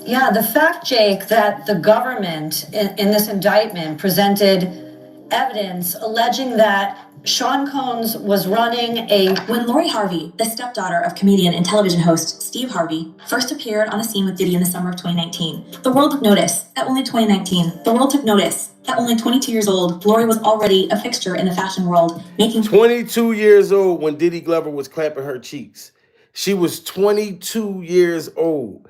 Yeah, the fact, Jake, that the government in this indictment presented evidence alleging that Sean Combs was running a... When Lori Harvey, the stepdaughter of comedian and television host Steve Harvey, first appeared on the scene with Diddy in the summer of 2019, the world took notice. At only 2019, the world took notice. At only 22 years old, Lori was already a fixture in the fashion world, making... 22 years old when Diddy Glover was clapping her cheeks. She was 22 years old.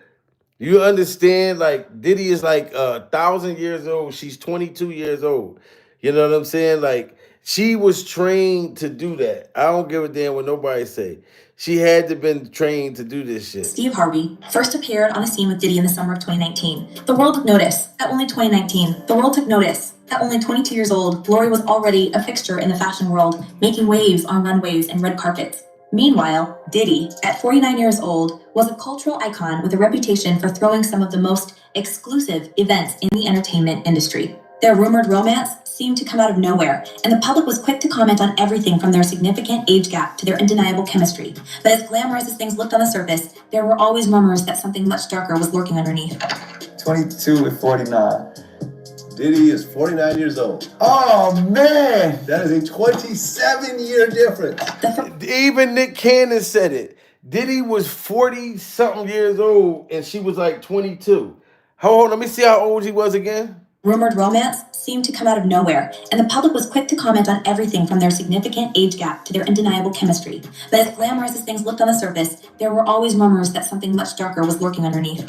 You understand? Like, Diddy is like 1,000 years old. She's 22 years old. You know what I'm saying? Like, she was trained to do that. I don't give a damn what nobody say. She had to been trained to do this shit. Steve Harvey first appeared on a scene with Diddy in the summer of 2019. The world took notice. At only 2019, the world took notice. At only 22 years old, Lori was already a fixture in the fashion world, making waves on runways and red carpets. Meanwhile, Diddy, at 49 years old, was a cultural icon with a reputation for throwing some of the most exclusive events in the entertainment industry. Their rumored romance seemed to come out of nowhere, and the public was quick to comment on everything from their significant age gap to their undeniable chemistry. But as glamorous as things looked on the surface, there were always rumors that something much darker was lurking underneath. 22 and 49. Diddy is 49 years old. Oh, man. That is a 27-year difference. Even Nick Cannon said it. Diddy was 40-something years old, and she was like 22. Hold on, let me see how old he was again. Rumored romance seemed to come out of nowhere, and the public was quick to comment on everything from their significant age gap to their undeniable chemistry. But as glamorous as things looked on the surface, there were always rumors that something much darker was lurking underneath.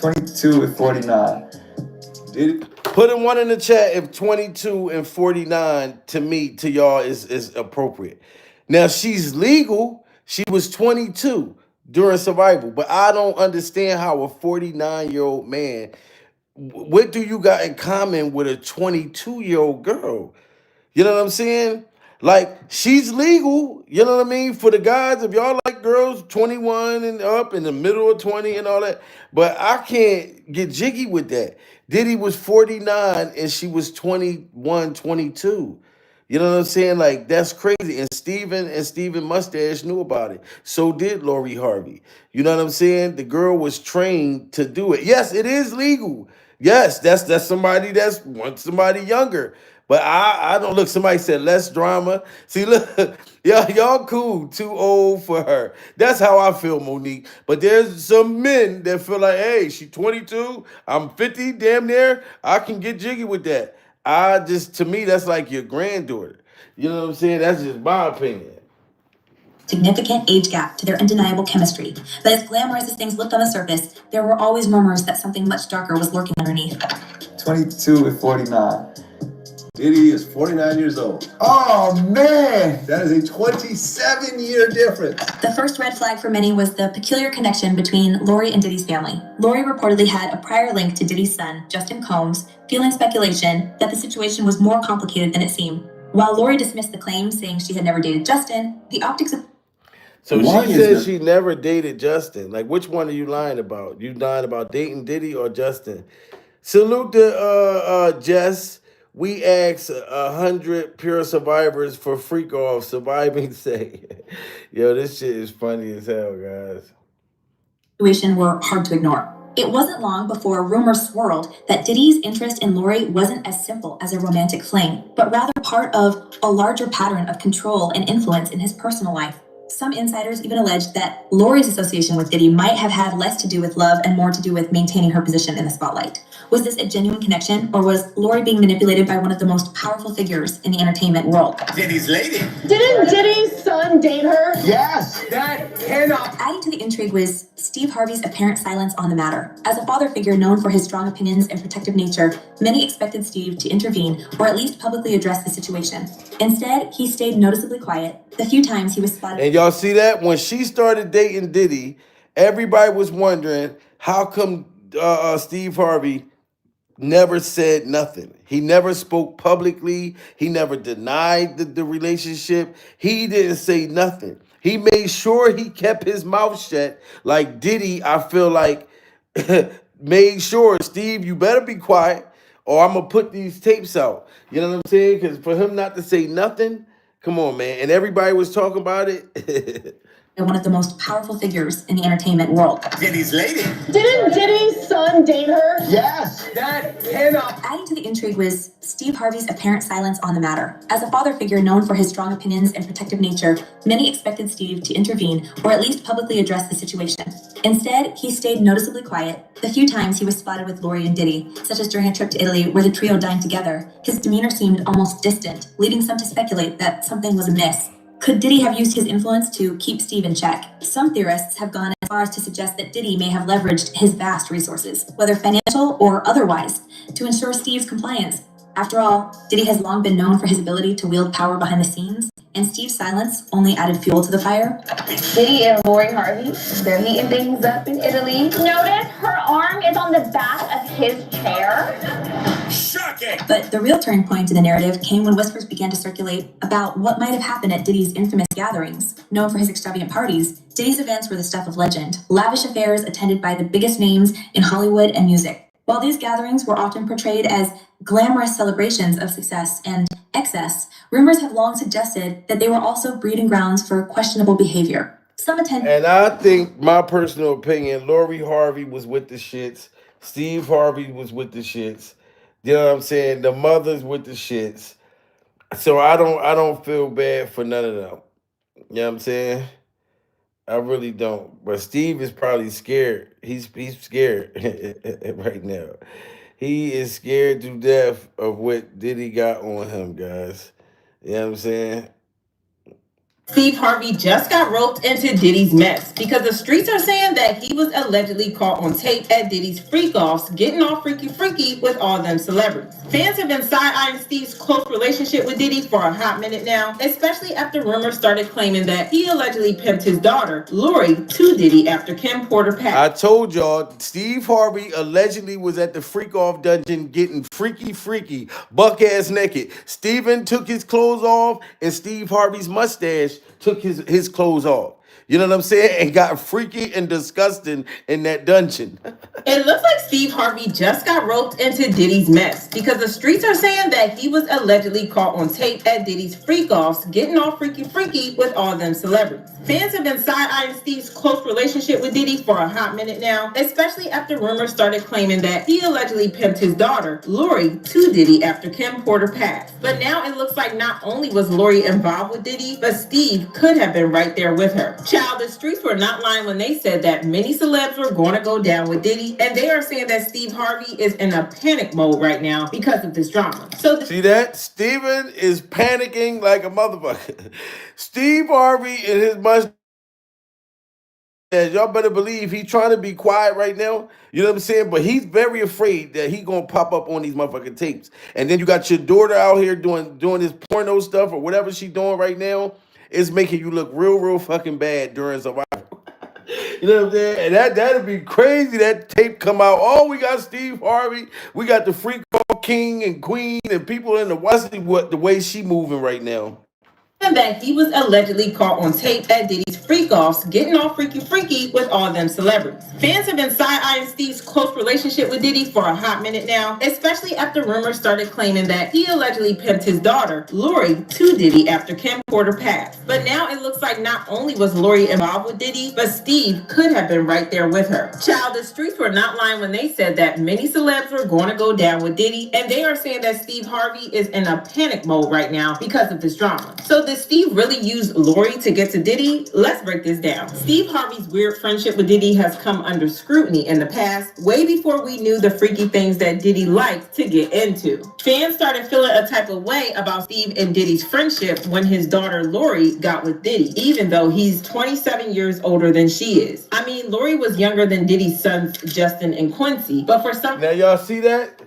22 and 49. Put in one in the chat if 22 and 49 to y'all is appropriate. Now, she's legal. She was 22 during survival, but I don't understand how a 49-year-old man... What do you got in common with a 22-year-old girl? You know what I'm saying? Like, she's legal, you know what I mean? For the guys, if y'all like girls 21 and up, in the middle of 20 and all that. But I can't get jiggy with that. Diddy was 49 and she was 21, 22. You know what I'm saying? Like, that's crazy. And Steven Mustache knew about it. So did Lori Harvey. You know what I'm saying? The girl was trained to do it. Yes, it is legal. Yes, that's somebody wants somebody younger. But I don't look, somebody said less drama. See, look, Yeah, y'all cool. Too old for her. That's how I feel, Monique. But there's some men that feel like, hey, she 22, I'm 50, damn near. I can get jiggy with that. To me, that's like your granddaughter. You know what I'm saying? That's just my opinion. Significant age gap to their undeniable chemistry. But as glamorous as things looked on the surface, there were always rumors that something much darker was lurking underneath. 22 and 49. Diddy is 49 years old. Oh man, that is a 27-year difference. The first red flag for many was the peculiar connection between Lori and Diddy's family. Lori reportedly had a prior link to Diddy's son, Justin Combs, fueling speculation that the situation was more complicated than it seemed. While Lori dismissed the claims, saying she had never dated Justin, the optics of So she said she never dated Justin. Like, which one are you lying about? You lying about dating Diddy or Justin? Salute to Jess. We asked 100 pure survivors for freak off surviving say. Yo, this shit is funny as hell, guys. situation were hard to ignore. It wasn't long before rumors swirled that Diddy's interest in Lori wasn't as simple as a romantic fling, but rather part of a larger pattern of control and influence in his personal life. Some insiders even alleged that Lori's association with Diddy might have had less to do with love and more to do with maintaining her position in the spotlight. Was this a genuine connection, or was Lori being manipulated by one of the most powerful figures in the entertainment world? Diddy's lady. Didn't Diddy's son date her? Yes, that cannot. Adding to the intrigue was Steve Harvey's apparent silence on the matter. As a father figure known for his strong opinions and protective nature, many expected Steve to intervene or at least publicly address the situation. Instead, he stayed noticeably quiet. The few times he was spotted. And y'all see that? When she started dating Diddy, everybody was wondering how come Steve Harvey never said nothing. He never spoke publicly. He never denied the relationship. He didn't say nothing. He made sure he kept his mouth shut. Like Diddy, I feel like made sure, Steve, you better be quiet or I'm going to put these tapes out. You know what I'm saying? Because for him not to say nothing, come on, man. And everybody was talking about it. One of the most powerful figures in the entertainment world. Diddy's lady. Didn't Diddy's son date her? Yes, that cannot. Adding to the intrigue was Steve Harvey's apparent silence on the matter. As a father figure known for his strong opinions and protective nature, many expected Steve to intervene or at least publicly address the situation. Instead, he stayed noticeably quiet. The few times he was spotted with Lori and Diddy, such as during a trip to Italy where the trio dined together, his demeanor seemed almost distant, leading some to speculate that something was amiss. Could Diddy have used his influence to keep Steve in check? Some theorists have gone as far as to suggest that Diddy may have leveraged his vast resources, whether financial or otherwise, to ensure Steve's compliance. After all, Diddy has long been known for his ability to wield power behind the scenes, and Steve's silence only added fuel to the fire. Diddy and Lori Harvey, they're heating things up in Italy. Notice her arm is on the back of his chair. Shocking. But the real turning point in the narrative came when whispers began to circulate about what might have happened at Diddy's infamous gatherings. Known for his extravagant parties, Diddy's events were the stuff of legend, lavish affairs attended by the biggest names in Hollywood and music. While these gatherings were often portrayed as glamorous celebrations of success and excess, rumors have long suggested that they were also breeding grounds for questionable behavior. Some attend. And I think, my personal opinion, Lori Harvey was with the shits. Steve Harvey was with the shits. You know what I'm saying? The mothers with the shits. So I don't feel bad for none of them. You know what I'm saying? I really don't. But Steve is probably scared. He's scared right now. He is scared to death of what Diddy got on him, guys. You know what I'm saying? Steve Harvey just got roped into Diddy's mess because the streets are saying that he was allegedly caught on tape at Diddy's freak-offs, getting all freaky with all them celebrities. Fans have been side-eyeing Steve's close relationship with Diddy for a hot minute now, especially after rumors started claiming that he allegedly pimped his daughter, Lori, to Diddy after Kim Porter passed. I told y'all, Steve Harvey allegedly was at the freak-off dungeon getting freaky, buck-ass naked. Steven took his clothes off, and Steve Harvey's mustache took his clothes off. You know what I'm saying? And got freaky and disgusting in that dungeon. It looks like Steve Harvey just got roped into Diddy's mess because the streets are saying that he was allegedly caught on tape at Diddy's freak-offs getting all freaky with all them celebrities. Fans have been side-eyeing Steve's close relationship with Diddy for a hot minute now, especially after rumors started claiming that he allegedly pimped his daughter, Lori, to Diddy after Kim Porter passed. But now it looks like not only was Lori involved with Diddy, but Steve could have been right there with her. Child, the streets were not lying when they said that many celebs were going to go down with Diddy, and they are saying that Steve Harvey is in a panic mode right now because of this drama. See that? Steven is panicking like a motherfucker. Steve Harvey and his mustache, y'all better believe he's trying to be quiet right now. You know what I'm saying? But he's very afraid that he gonna pop up on these motherfucking tapes. And then you got your daughter out here doing this porno stuff or whatever she's doing right now. It's making you look real fucking bad during Survivor. You know what I'm saying? And that'd be crazy. That tape come out. Oh, we got Steve Harvey. We got the freak king and queen and people in the West. What the way she moving right now. That he was allegedly caught on tape at Diddy's freak-offs getting all freaky with all them celebrities. Fans have been side-eyeing Steve's close relationship with Diddy for a hot minute now, especially after rumors started claiming that he allegedly pimped his daughter, Lori, to Diddy after Kim Porter passed. But now it looks like not only was Lori involved with Diddy, but Steve could have been right there with her. Child, the streets were not lying when they said that many celebs were going to go down with Diddy, and they are saying that Steve Harvey is in a panic mode right now because of this drama. So did Steve really use Lori to get to Diddy? Let's break this down. Steve Harvey's weird friendship with Diddy has come under scrutiny in the past, way before we knew the freaky things that Diddy liked to get into. Fans started feeling a type of way about Steve and Diddy's friendship when his daughter Lori got with Diddy, even though he's 27 years older than she is. I mean, Lori was younger than Diddy's sons Justin and Quincy, but for some— Now y'all see that?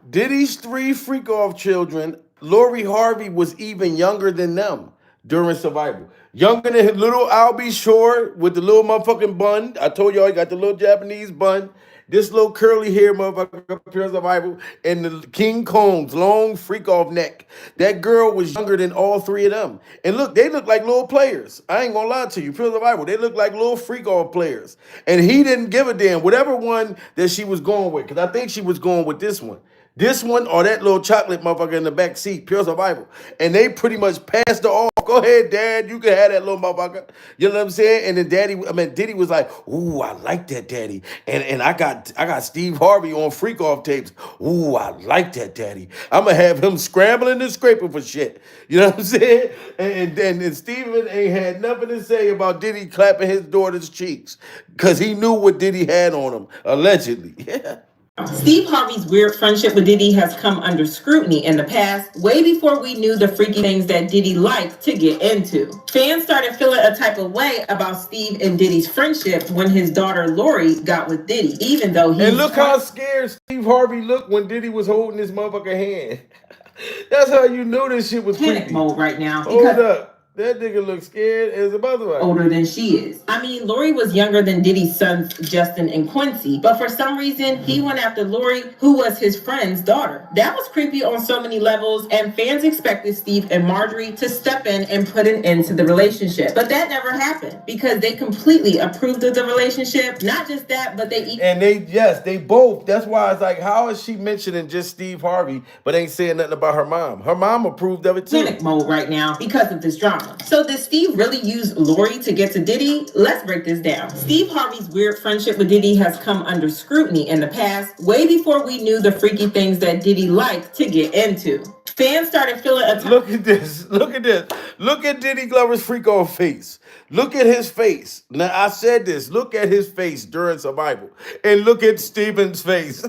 Diddy's 3 freak-off children, Lori Harvey was even younger than them during Survival. Younger than his little Albie Shore with the little motherfucking bun. I told y'all he got the little Japanese bun. This little curly hair motherfucker pure Survival. And the King Combs, long freak-off neck. That girl was younger than all 3 of them. And look, they look like little players. I ain't gonna lie to you. Pure Survival, they look like little freak-off players. And he didn't give a damn. Whatever one that she was going with. Because I think she was going with this one. This one or that little chocolate motherfucker in the back seat, pure Survival. And they pretty much passed her off. Go ahead, Dad. You can have that little motherfucker. You know what I'm saying? And then Diddy was like, ooh, I like that, Daddy. And I got Steve Harvey on freak off tapes. Ooh, I like that, Daddy. I'm gonna have him scrambling and scraping for shit. You know what I'm saying? And Steven ain't had nothing to say about Diddy clapping his daughter's cheeks. Cause he knew what Diddy had on him, allegedly. Yeah. Steve Harvey's weird friendship with Diddy has come under scrutiny in the past, way before we knew the freaky things that Diddy liked to get into. Fans started feeling a type of way about Steve and Diddy's friendship when his daughter Lori got with Diddy, even though he— And look how scared Steve Harvey looked when Diddy was holding his motherfucking hand. That's how you know this shit was panic creepy. mode right now. Hold up. That nigga looks scared as a motherfucker. Older than she is. I mean, Lori was younger than Diddy's sons Justin and Quincy, but for some reason, he went after Lori, who was his friend's daughter. That was creepy on so many levels, and fans expected Steve and Marjorie to step in and put an end to the relationship. But that never happened because they completely approved of the relationship. Not just that, but they both. That's why it's like, how is she mentioning just Steve Harvey, but ain't saying nothing about her mom? Her mom approved of it too. Panic mode right now because of this drama. So did Steve really use Lori to get to Diddy? Let's break this down. Steve Harvey's weird friendship with Diddy has come under scrutiny in the past, way before we knew the freaky things that Diddy liked to get into. Fans started feeling a— Look at this. Look at this. Look at Diddy Glover's freak off face. Look at his face. Now, I said this. Look at his face during Survival. And look at Steven's face.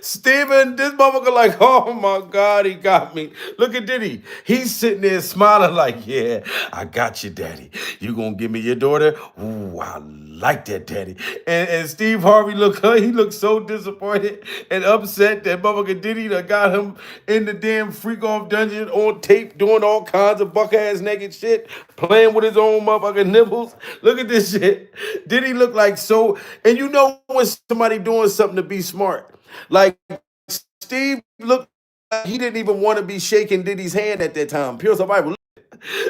Steven, this motherfucker like, oh my God, he got me. Look at Diddy. He's sitting there smiling like, yeah, I got you, Daddy. You gonna give me your daughter? Ooh, I like that, Daddy. And Steve Harvey, he looked so disappointed and upset that motherfucker Diddy done got him in the damn freak off dungeon on tape doing all kinds of buck ass naked shit, playing with his own motherfucking nipples. Look at this shit. Diddy look like so, and you know when somebody doing something to be smart. Like Steve looked like he didn't even want to be shaking Diddy's hand at that time. Pure Survival.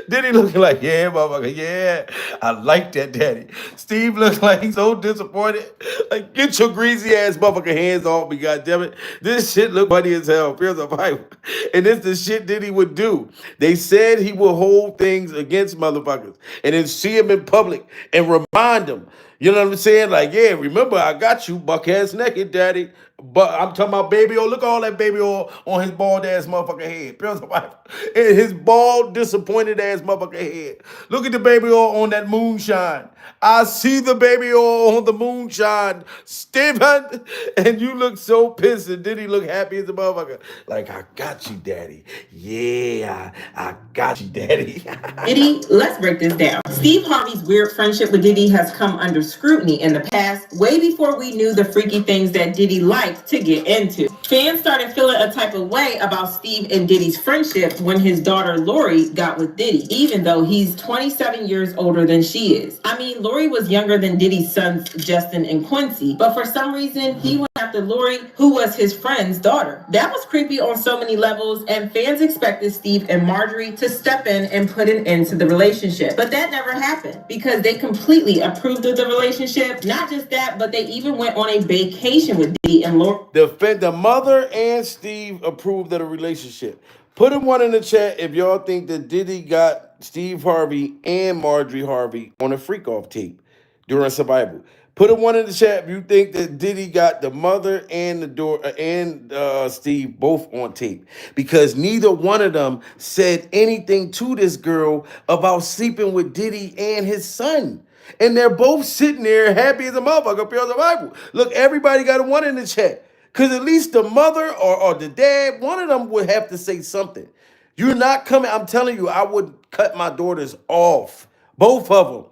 Diddy looking like, yeah, motherfucker, yeah, I like that, daddy. Steve looks like he's so disappointed. Like, get your greasy ass motherfucker hands off me, goddammit. This shit look funny as hell. Here's a Bible. And this the shit Diddy would do. They said he would hold things against motherfuckers and then see him in public and remind them. You know what I'm saying? Like, yeah, remember, I got you, buck ass naked, daddy. But I'm talking about baby oil. Look at all that baby oil on his bald ass motherfucker head. And his bald, disappointed ass motherfucker head. Look at the baby oil on that moonshine. I see the baby oil on the moonshine, Stephen. And you look so pissed. And then he look happy as a motherfucker. Like, I got you, daddy. Yeah, I got you, daddy. Diddy, let's break this down. Steve Harvey's weird friendship with Diddy has come under scrutiny in the past, way before we knew the freaky things that Diddy liked to get into. Fans started feeling a type of way about Steve and Diddy's friendship when his daughter Lori got with Diddy, even though he's 27 years older than she is. I mean, Lori was younger than Diddy's sons Justin and Quincy, but for some reason, he went after Lori, who was his friend's daughter. That was creepy on so many levels, and fans expected Steve and Marjorie to step in and put an end to the relationship. But that never happened because they completely approved of the relationship. Not just that, but they even went on a vacation with Diddy and Lori. The mother and Steve approved of the relationship. Put a one in the chat if y'all think that Diddy got Steve Harvey and Marjorie Harvey on a freak off tape during survival. Put a one in the chat if you think that Diddy got the mother and Steve both on tape, because neither one of them said anything to this girl about sleeping with Diddy and his son. And they're both sitting there happy as a motherfucker. Pure survival. Look, everybody got a one in the chat. Because at least the mother or the dad, one of them would have to say something. You're not coming. I'm telling you, I would cut my daughters off. Both of them.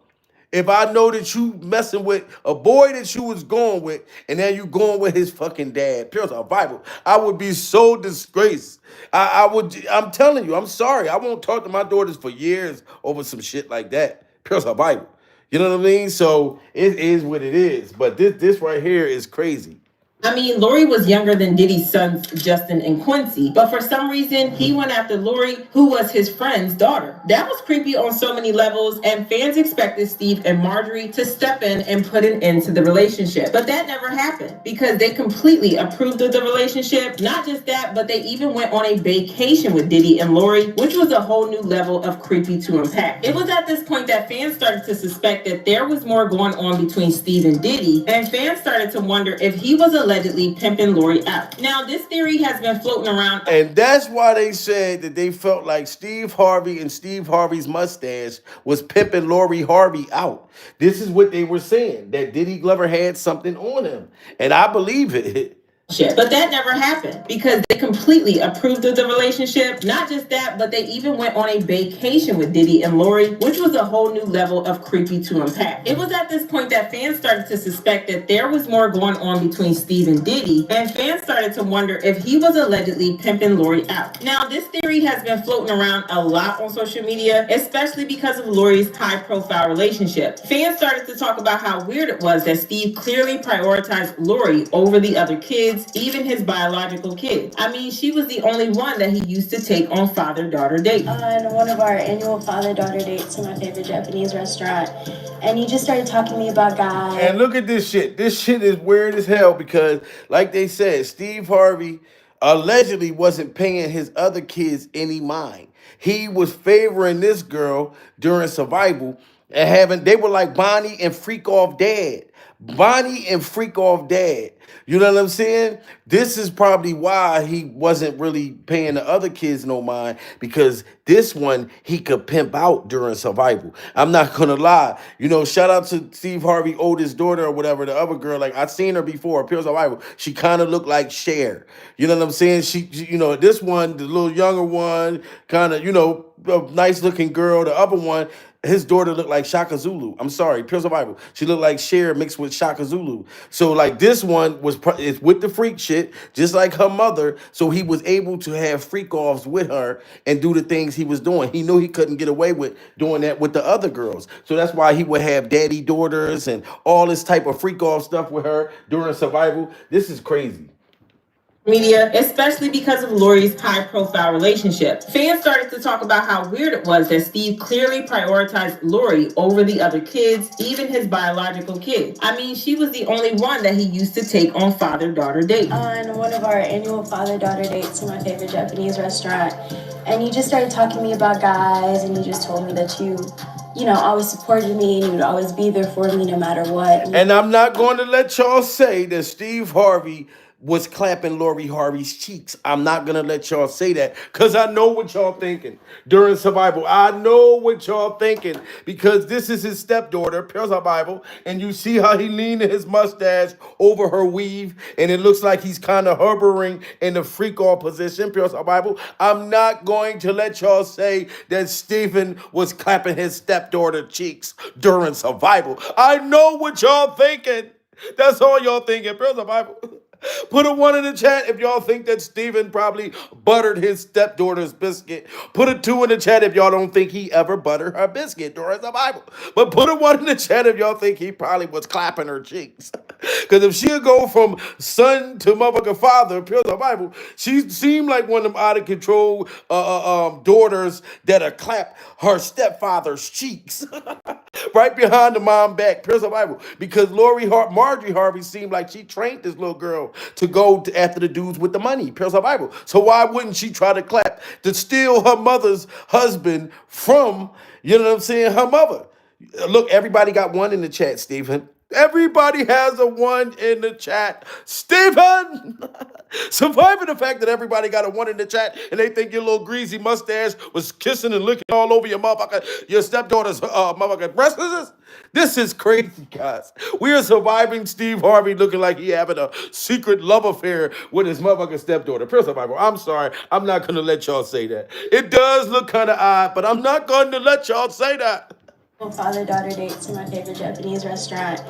If I know that you messing with a boy that you was going with, and then you going with his fucking dad, pure survival, I would be so disgraced. I'm telling you, I'm sorry. I won't talk to my daughters for years over some shit like that. Pure survival. You know what I mean? So it is what it is. But this right here is crazy. I mean, Lori was younger than Diddy's sons, Justin and Quincy, but for some reason, he went after Lori, who was his friend's daughter. That was creepy on so many levels, and fans expected Steve and Marjorie to step in and put an end to the relationship. But that never happened because they completely approved of the relationship. Not just that, but they even went on a vacation with Diddy and Lori, which was a whole new level of creepy to unpack. It was at this point that fans started to suspect that there was more going on between Steve and Diddy, and fans started to wonder if he was allegedly pimping Lori out. Now, this theory has been floating around. And that's why they said that they felt like Steve Harvey and Steve Harvey's mustache was pimping Lori Harvey out. This is what they were saying, that Diddy Glover had something on him. And I believe it. But that never happened because they completely approved of the relationship. Not just that, but they even went on a vacation with Diddy and Lori, which was a whole new level of creepy to unpack. It was at this point that fans started to suspect that there was more going on between Steve and Diddy, and fans started to wonder if he was allegedly pimping Lori out. Now, this theory has been floating around a lot on social media, especially because of Lori's high-profile relationship. Fans started to talk about how weird it was that Steve clearly prioritized Lori over the other kids, even his biological kids. I mean, she was the only one that he used to take on father-daughter dates. On one of our annual father-daughter dates to my favorite Japanese restaurant, and he just started talking to me about guys. And look at this shit. This shit is weird as hell because, like they said, Steve Harvey allegedly wasn't paying his other kids any mind. He was favoring this girl during survival and they were like Bonnie and Freak Off Dad. Bonnie and Freak Off Dad. You know what I'm saying? This is probably why he wasn't really paying the other kids no mind, because this one he could pimp out during survival. I'm not gonna lie. You know, shout out to Steve Harvey's oldest daughter or whatever, the other girl. Like, I've seen her before, Pure Survival. She kind of looked like Cher. You know what I'm saying? She, you know, this one, the little younger one, kind of, you know, a nice looking girl. The other one, his daughter looked like Shaka Zulu. I'm sorry, Pure Survival. She looked like Cher mixed with Shaka Zulu. So like this one is with the freak shit, just like her mother. So he was able to have freak offs with her and do the things he was doing. He knew he couldn't get away with doing that with the other girls. So that's why he would have daddy daughters and all this type of freak off stuff with her during survival. This is crazy. media, especially because of Lori's high-profile relationship. Fans started to talk about how weird it was that Steve clearly prioritized Lori over the other kids, even his biological kid. I mean, she was the only one that he used to take on father-daughter dates. On one of our annual father-daughter dates in my favorite Japanese restaurant, and you just started talking to me about guys, and you just told me that you know, always supported me and you would always be there for me no matter what. And I'm not going to let y'all say that Steve Harvey was clapping Lori Harvey's cheeks. I'm not going to let y'all say that because I know what y'all thinking during survival. I know what y'all thinking because this is his stepdaughter, Pure Survival, and you see how he leaned his mustache over her weave and it looks like he's kind of hovering in the freak off position, Pure Survival. I'm not going to let y'all say that Stephen was clapping his stepdaughter cheeks during survival. I know what y'all thinking. That's all y'all thinking. Pure Survival. Put a 1 in the chat if y'all think that Steven probably buttered his stepdaughter's biscuit. Put a 2 in the chat if y'all don't think he ever buttered her biscuit during the Bible. But put a 1 in the chat if y'all think he probably was clapping her cheeks. Because if she'll go from son to motherfucking father, pure the Bible, she seemed like one of them out of control daughters that'll clap her stepfather's cheeks. Right behind the mom back, pure the Bible. Because Marjorie Harvey seemed like she trained this little girl to go after the dudes with the money, pure the Bible. So why wouldn't she try to clap to steal her mother's husband from, you know what I'm saying, her mother? Look, everybody got 1 in the chat, Stephen. Everybody has a 1 in the chat. Stephen! Surviving the fact that everybody got a 1 in the chat and they think your little greasy mustache was kissing and licking all over your motherfucker, your stepdaughter's motherfucking breasts. This is crazy, guys. We are surviving Steve Harvey looking like he having a secret love affair with his motherfucking stepdaughter. Pure survival. I'm sorry. I'm not going to let y'all say that. It does look kind of odd, but I'm not going to let y'all say that. Father-daughter dates in my favorite Japanese restaurant,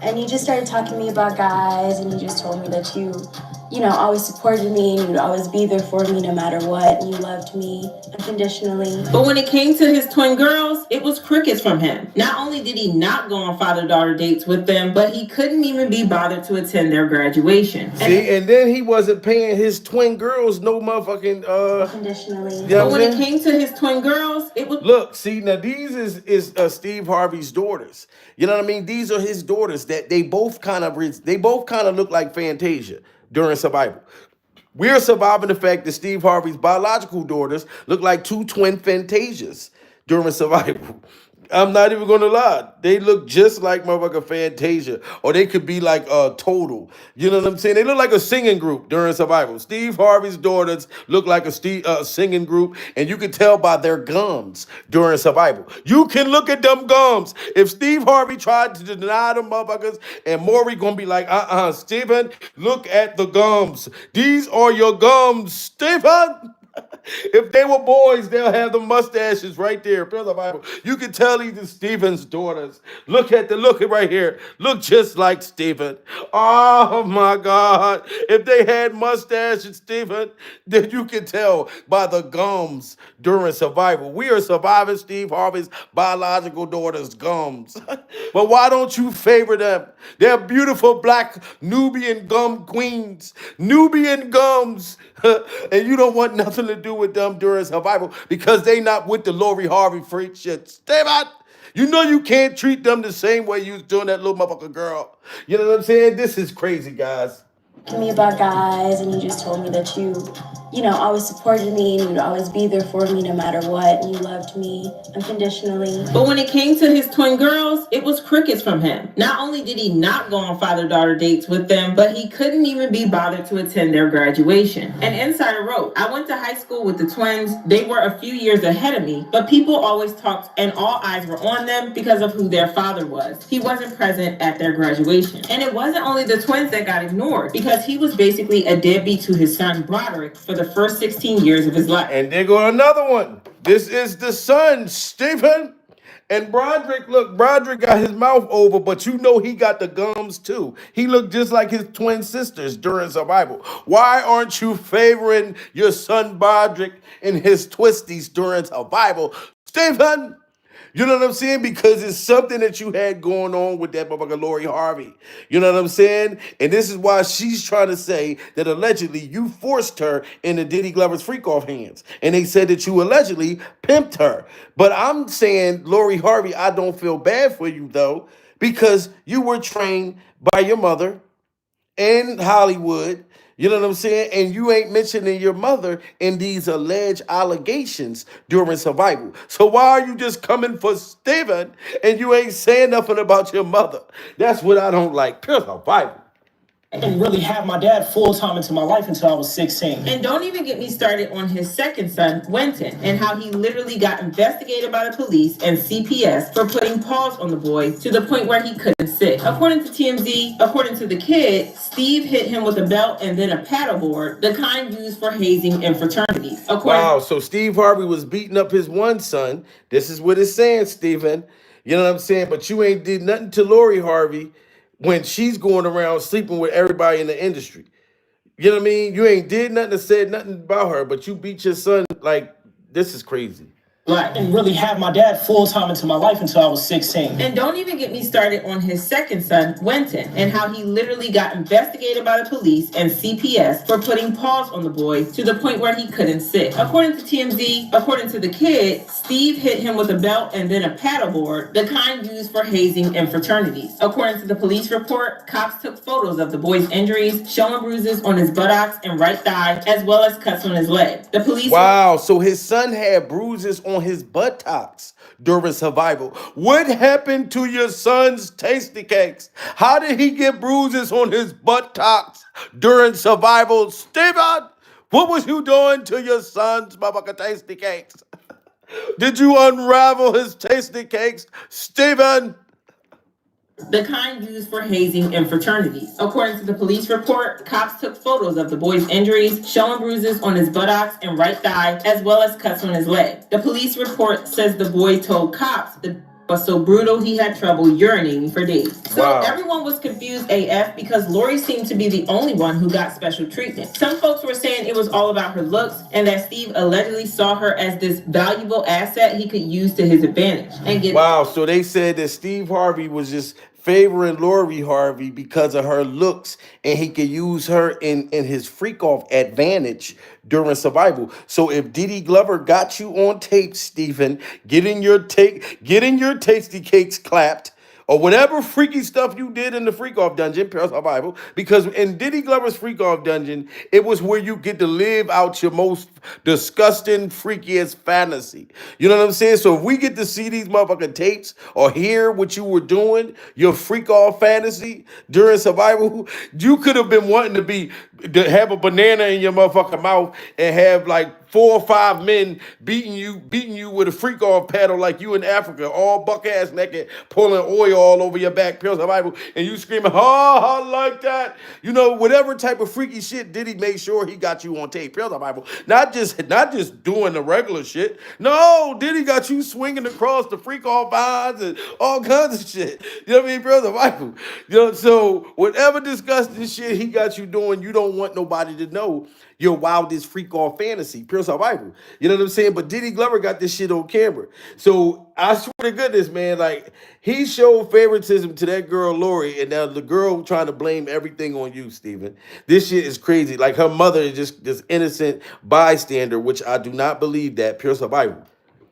and you just started talking to me about guys, and you just told me that you know, always supported me and you would always be there for me no matter what, and you loved me unconditionally. But when it came to his twin girls, it was crickets from him. Not only did he not go on father-daughter dates with them, but he couldn't even be bothered to attend their graduation. See, and then he wasn't paying his twin girls no motherfucking unconditionally. You know but when it came to his twin girls, it was look. See, now these is Steve Harvey's daughters. You know what I mean? These are his daughters that they both kind of look like Fantasia during survival. We're surviving the fact that Steve Harvey's biological daughters look like 2 twin Fantasias during survival. I'm not even gonna lie. They look just like motherfucking Fantasia. Or they could be like Total. You know what I'm saying? They look like a singing group during survival. Steve Harvey's daughters look like a singing group, and you can tell by their gums during survival. You can look at them gums. If Steve Harvey tried to deny them motherfuckers, and Maury gonna be like, Stephen, look at the gums. These are your gums, Stephen. If they were boys, they'll have the mustaches right there. Pure the Bible. You can tell these are Stephen's daughters. Look right here. Look just like Stephen. Oh my God. If they had mustaches, Stephen, then you can tell by the gums during survival. We are surviving Steve Harvey's biological daughter's gums. But why don't you favor them? They're beautiful black Nubian gum queens. Nubian gums. And you don't want nothing to do with them during survival because they not with the Lori Harvey freak shit. Stay out. You know you can't treat them the same way you was doing that little motherfucker girl. You know what I'm saying? This is crazy, guys. To me about guys, and you just told me that you know, always supported me and you would always be there for me no matter what, and you loved me unconditionally. But when it came to his twin girls, it was crickets from him. Not only did he not go on father-daughter dates with them, but he couldn't even be bothered to attend their graduation. An insider wrote, I went to high school with the twins. They were a few years ahead of me, but people always talked and all eyes were on them because of who their father was. He wasn't present at their graduation. And it wasn't only the twins that got ignored, because he was basically a deadbeat to his son Broderick for the first 16 years of his life. And there go another one. This is the son, Stephen. And Broderick, look, Broderick got his mouth over, but you know he got the gums too. He looked just like his twin sisters during survival. Why aren't you favoring your son Broderick and his twisties during survival? Stephen, You know what I'm saying? Because it's something that you had going on with that motherfucker Lori Harvey. You know what I'm saying? And this is why she's trying to say that allegedly you forced her into Diddy Glover's freak off hands. And they said that you allegedly pimped her. But I'm saying, Lori Harvey, I don't feel bad for you though, because you were trained by your mother in Hollywood. You know what I'm saying? And you ain't mentioning your mother in these alleged allegations during survival. So why are you just coming for Steven and you ain't saying nothing about your mother? That's what I don't like. Pure survival. I didn't really have my dad full time into my life until I was 16. And don't even get me started on his second son, Wenton, and how he literally got investigated by the police and CPS for putting paws on the boy to the point where he couldn't sit. According to TMZ, according to the kid, Steve hit him with a belt and then a paddleboard, the kind used for hazing in fraternities. Wow, so Steve Harvey was beating up his one son. This is what it's saying, Stephen. You know what I'm saying? But you ain't did nothing to Lori Harvey when she's going around sleeping with everybody in the industry. You know what I mean? You ain't did nothing or said nothing about her, but you beat your son. Like, this is crazy. I didn't really have my dad full time into my life until I was 16. And don't even get me started on his second son, Wenton, and how he literally got investigated by the police and CPS for putting paws on the boy to the point where he couldn't sit. According to TMZ, according to the kid, Steve hit him with a belt and then a paddleboard, the kind used for hazing in fraternities. According to the police report, cops took photos of the boy's injuries, showing bruises on his buttocks and right thigh, as well as cuts on his leg. The police. Wow, so his son had bruises on his buttocks during survival. What happened to your son's tasty cakes? How did he get bruises on his buttocks during survival? Steven, what was you doing to your son's motherfucking tasty cakes? Did you unravel his tasty cakes, Steven? The kind used for hazing in fraternities. According to the police report, cops took photos of the boy's injuries, showing bruises on his buttocks and right thigh, as well as cuts on his leg. The police report says the boy told cops the was so brutal he had trouble urinating for days. So everyone was confused AF because Lori seemed to be the only one who got special treatment. Some folks were saying it was all about her looks and that Steve allegedly saw her as this valuable asset he could use to his advantage. And get so they said that Steve Harvey was just favoring Lori Harvey because of her looks, and he could use her in his freak off advantage during survival. So if Diddy Glover got you on tape, Stephen, getting your tasty cakes clapped, or whatever freaky stuff you did in the freak off dungeon, pure survival, because in Diddy Glover's freak off dungeon, it was where you get to live out your most disgusting, freakiest fantasy. You know what I'm saying? So if we get to see these motherfucking tapes or hear what you were doing, your freak off fantasy during survival, you could have been wanting to have a banana in your motherfucking mouth and have like 4 or 5 men beating you with a freak off paddle like you in Africa, all buck ass naked, pulling oil all over your back, pure survival, and you screaming, I like that. You know, whatever type of freaky shit Diddy made sure he got you on tape, pure survival. Not just doing the regular shit. No, Diddy got you swinging across the freak off vines and all kinds of shit. You know what I mean, pure survival. You know, so whatever disgusting shit he got you doing, you don't want nobody to know your wildest freak off fantasy, pure survival. You know what I'm saying? But Diddy Glover got this shit on camera. So I swear to goodness, man, like he showed favoritism to that girl Lori, and now the girl trying to blame everything on you, Steven. This shit is crazy. Like her mother is just this innocent bystander, which I do not believe that, pure survival.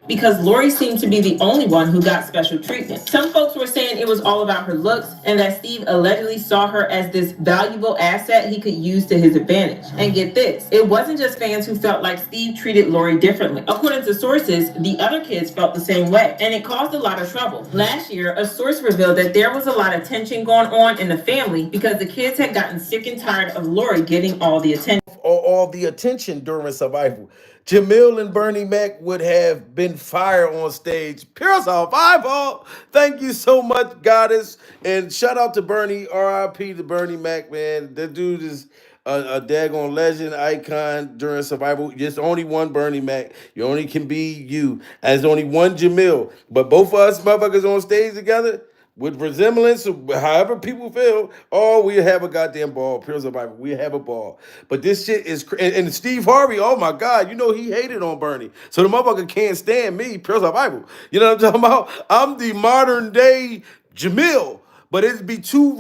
Because Lori seemed to be the only one who got special treatment. Some folks were saying it was all about her looks and that Steve allegedly saw her as this valuable asset he could use to his advantage. And get this, it wasn't just fans who felt like Steve treated Lori differently. According to sources, the other kids felt the same way, and it caused a lot of trouble. Last year, a source revealed that there was a lot of tension going on in the family because the kids had gotten sick and tired of Lori getting all the attention. All the attention during survival. Jamil and Bernie Mac would have been fired on stage. Pure survival. Thank you so much, Goddess. And shout out to Bernie, RIP to Bernie Mac, man. That dude is a daggone legend, icon during survival. There's only one Bernie Mac. You only can be you. And there's only one Jamil. But both of us motherfuckers on stage together, with resemblance, however people feel. Oh, we have a goddamn ball. Pure survival. We have a ball. But this shit is and Steve Harvey. Oh my God, you know he hated on Bernie, so the motherfucker can't stand me. Pure survival. You know what I'm talking about? I'm the modern day Jamil. But it'd be too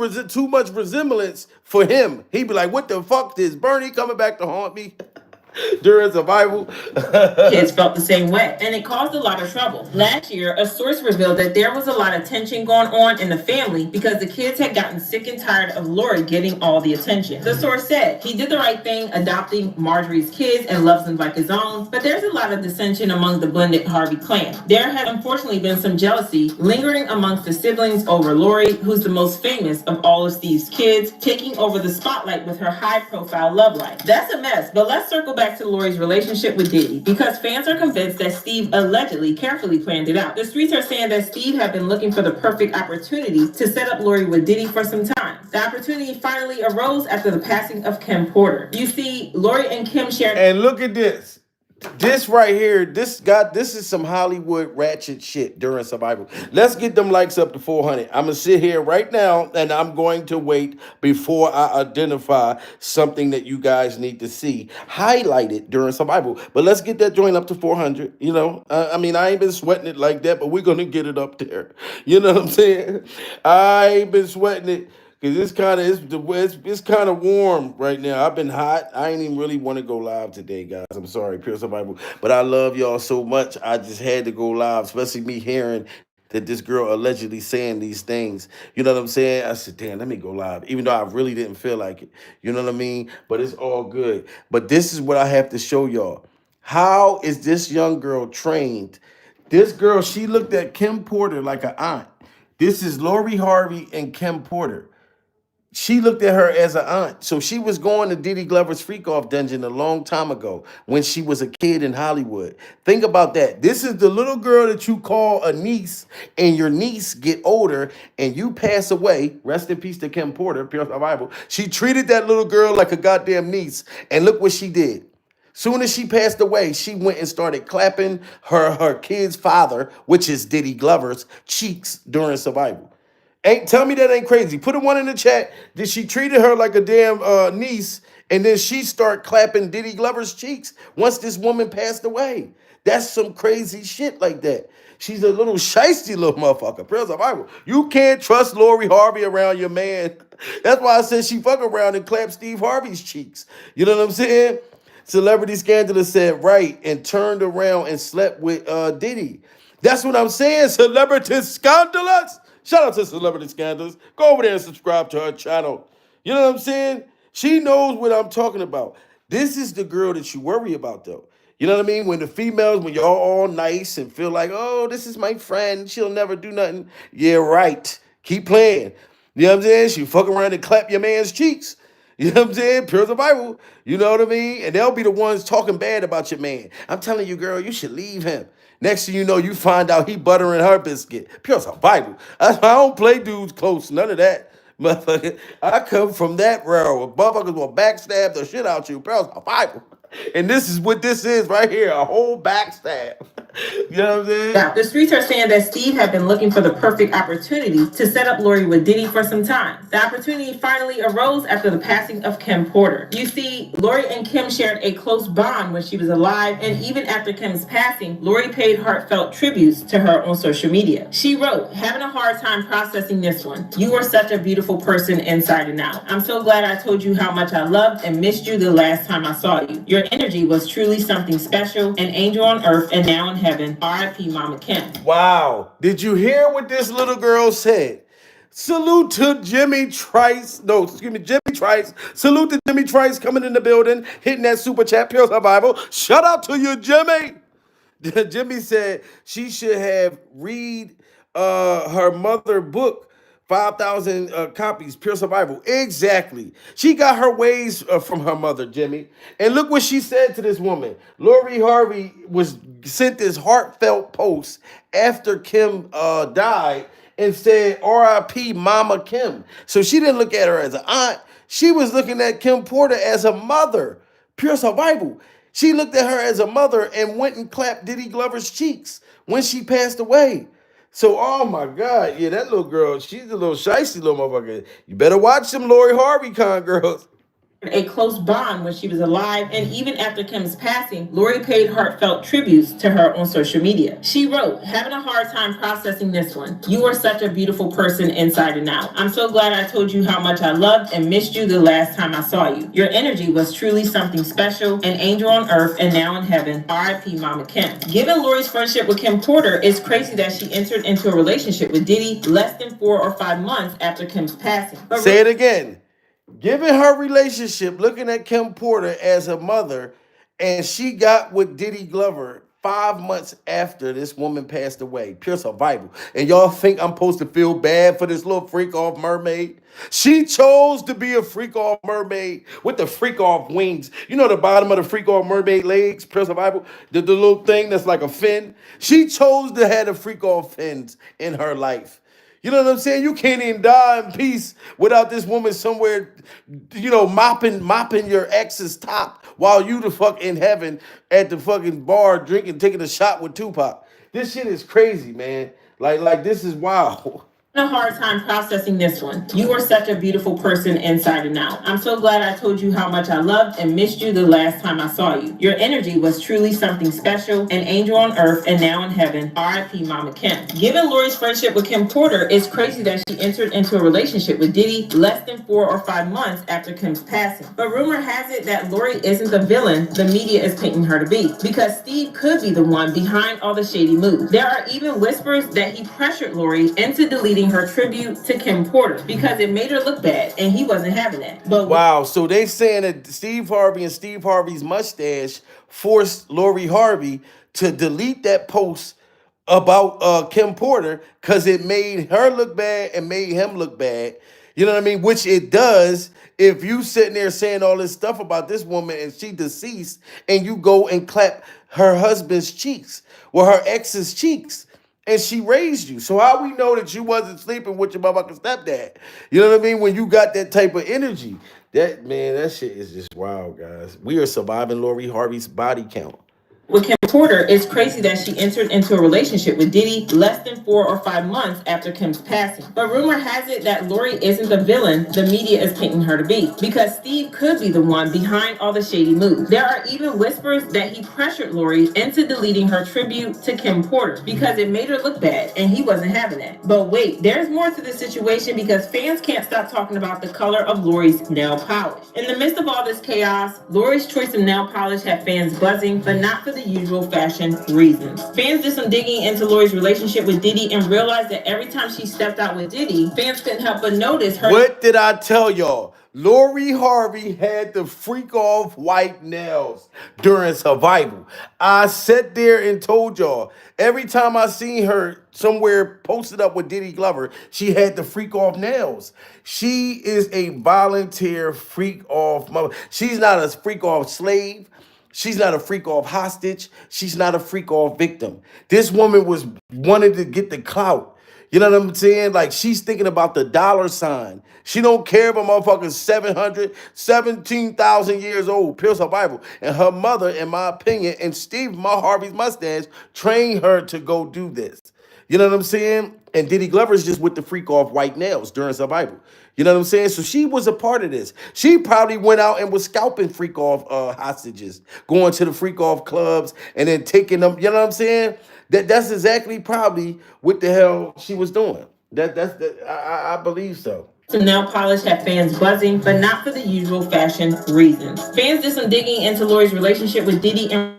much resemblance for him. He'd be like, "What the fuck is Bernie coming back to haunt me during survival?" Kids felt the same way, and it caused a lot of trouble. Last year, a source revealed that there was a lot of tension going on in the family because the kids had gotten sick and tired of Lori getting all the attention. The source said he did the right thing adopting Marjorie's kids and loves them like his own, but there's a lot of dissension among the blended Harvey clan. There has unfortunately been some jealousy lingering amongst the siblings over Lori, who's the most famous of all of Steve's kids, taking over the spotlight with her high-profile love life. That's a mess, but let's circle back to Lori's relationship with Diddy, because fans are convinced that Steve allegedly carefully planned it out. The streets are saying that Steve had been looking for the perfect opportunity to set up Lori with Diddy for some time. The opportunity finally arose after the passing of Kim Porter. You see, Lori and Kim shared. And look at this. This right here, this is some Hollywood ratchet shit during survival. Let's get them likes up to 400. I'm gonna sit here right now and I'm going to wait before I identify something that you guys need to see highlighted during survival. But let's get that joint up to 400. You know, I mean, I ain't been sweating it like that, but we're gonna get it up there. You know what I'm saying? I ain't been sweating it. Cause it's kind of warm right now. I've been hot. I ain't even really want to go live today, guys. I'm sorry, Pure Survival, but I love y'all so much. I just had to go live, especially me hearing that this girl allegedly saying these things. You know what I'm saying? I said, damn, let me go live, even though I really didn't feel like it. You know what I mean? But it's all good. But this is what I have to show y'all. How is this young girl trained? This girl, she looked at Kim Porter like an aunt. This is Lori Harvey and Kim Porter. She looked at her as an aunt. So she was going to Diddy Glover's freak off dungeon a long time ago when she was a kid in Hollywood. Think about that. This is the little girl that you call a niece, and your niece get older and you pass away. Rest in peace to Kim Porter, Pure Survival. She treated that little girl like a goddamn niece. And look what she did. Soon as she passed away, she went and started clapping her kid's father, which is Diddy Glover's, cheeks during survival. Ain't tell me that ain't crazy. Put a one in the chat. Did she treated her like a damn niece, and then she start clapping Diddy Glover's cheeks once this woman passed away? That's some crazy shit like that. She's a little shisty little motherfucker. Pure survival. You can't trust Lori Harvey around your man. That's why I said she fuck around and clap Steve Harvey's cheeks. You know what I'm saying? Celebrity Scandalous said right and turned around and slept with Diddy. That's what I'm saying. Celebrity Scandalous. Shout out to Celebrity Scandals. Go over there and subscribe to her channel. You know what I'm saying? She knows what I'm talking about. This is the girl that you worry about, though. You know what I mean? When the females, when y'all all nice and feel like, oh, this is my friend, she'll never do nothing. Yeah, right. Keep playing. You know what I'm saying? She fuck around and clap your man's cheeks. You know what I'm saying? Pure survival. You know what I mean? And they'll be the ones talking bad about your man. I'm telling you, girl, you should leave him. Next thing you know, you find out he buttering her biscuit. Pure survival. I don't play dudes close. None of that. Motherfucker. I come from that realm. Motherfuckers will backstab the shit out you. Pure survival. And this is what this is right here. A whole backstab. You know what I'm saying? Now, the streets are saying that Steve had been looking for the perfect opportunity to set up Lori with Diddy for some time. The opportunity finally arose after the passing of Kim Porter. You see, Lori and Kim shared a close bond when she was alive, and even after Kim's passing, Lori paid heartfelt tributes to her on social media. She wrote, having a hard time processing this one. You are such a beautiful person inside and out. I'm so glad I told you how much I loved and missed you the last time I saw you. Your energy was truly something special, an angel on earth and now in heaven. R.I.P. Mama Kim. Wow. Did you hear what this little girl said? Salute to Jimmy Trice. No, excuse me, Jimmy Trice. Salute to Jimmy Trice coming in the building, hitting that super chat, Pure Survival. Shout out to you, Jimmy. Jimmy said she should have read her mother book. 5,000 copies, Pure Survival. Exactly. She got her ways from her mother, Jimmy. And look what she said to this woman. Lori Harvey sent this heartfelt post after Kim died and said, R.I.P. Mama Kim. So she didn't look at her as an aunt. She was looking at Kim Porter as a mother. Pure survival. She looked at her as a mother and went and clapped Diddy Glover's cheeks when she passed away. So, oh my God, yeah, that little girl, she's a little shicey little motherfucker. You better watch them Lori Harvey con girls. A close bond when she was alive, and even after Kim's passing, Lori paid heartfelt tributes to her on social media. She wrote, "Having a hard time processing this one. You are such a beautiful person inside and out. I'm so glad I told you how much I loved and missed you the last time I saw you. Your energy was truly something special, an angel on earth and now in heaven. R.I.P. Mama Kim." Given Lori's friendship with Kim Porter, it's crazy that she entered into a relationship with Diddy less than 4 or 5 months after Kim's passing. Say it again. Given her relationship, looking at Kim Porter as a mother, and she got with Diddy Glover 5 months after this woman passed away. Pure survival. And y'all think I'm supposed to feel bad for this little freak off mermaid? She chose to be a freak off mermaid with the freak off wings. You know the bottom of the freak off mermaid legs, pure survival? The little thing that's like a fin. She chose to have the freak off fins in her life. You know what I'm saying? You can't even die in peace without this woman somewhere, mopping your ex's top while you the fuck in heaven at the fucking bar drinking, taking a shot with Tupac. This shit is crazy, man. Like this is wild. A hard time processing this one. You are such a beautiful person inside and out. I'm so glad I told you how much I loved and missed you the last time I saw you. Your energy was truly something special, an angel on earth and now in heaven. R.I.P. Mama Kim. Given Lori's friendship with Kim Porter, it's crazy that she entered into a relationship with Diddy less than 4 or 5 months after Kim's passing. But rumor has it that Lori isn't the villain the media is painting her to be, because Steve could be the one behind all the shady moves. There are even whispers that he pressured Lori into deleting her tribute to Kim Porter because it made her look bad and he wasn't having that. But wow, so they saying that Steve Harvey and Steve Harvey's mustache forced Lori Harvey to delete that post about Kim Porter because it made her look bad and made him look bad. You know what I mean? Which it does if you sitting there saying all this stuff about this woman and she deceased and you go and clap her husband's cheeks or her ex's cheeks. And she raised you. So how we know that you wasn't sleeping with your motherfucking stepdad? You know what I mean? When you got that type of energy. That shit is just wild, guys. We are surviving Lori Harvey's body count. with Kim Porter, it's crazy that she entered into a relationship with Diddy less than 4 or 5 months after Kim's passing. But rumor has it that Lori isn't the villain the media is painting her to be, because Steve could be the one behind all the shady moves. There are even whispers that he pressured Lori into deleting her tribute to Kim Porter because it made her look bad and he wasn't having that. But wait, there's more to the situation, because fans can't stop talking about the color of Lori's nail polish. In the midst of all this chaos, Lori's choice of nail polish had fans buzzing, but not for the usual fashion reasons. Fans did some digging into Lori's relationship with Diddy and realized that every time she stepped out with Diddy, fans couldn't help but notice her. What did I tell y'all? Lori Harvey had the freak off white nails during Survival. I sat there and told y'all, every time I seen her somewhere posted up with Diddy Glover, she had the freak off nails. She is a volunteer freak off mother. She's not a freak off slave. She's not a freak off hostage. She's not a freak off victim. This woman wanted to get the clout. You know what I'm saying? Like, she's thinking about the dollar sign. She don't care if a motherfucker's 17,000 years old, pure survival. And her mother, in my opinion, and Steve Harvey's mustache, trained her to go do this. You know what I'm saying? And Diddy Glover's just with the freak off white nails during Survival. You know what I'm saying? So she was a part of this. She probably went out and was scalping freak off hostages, going to the freak off clubs and then taking them. You know what I'm saying? That's exactly probably what the hell she was doing. I believe so. Some nail polish had fans buzzing, but not for the usual fashion reasons. Fans did some digging into Lori's relationship with Diddy and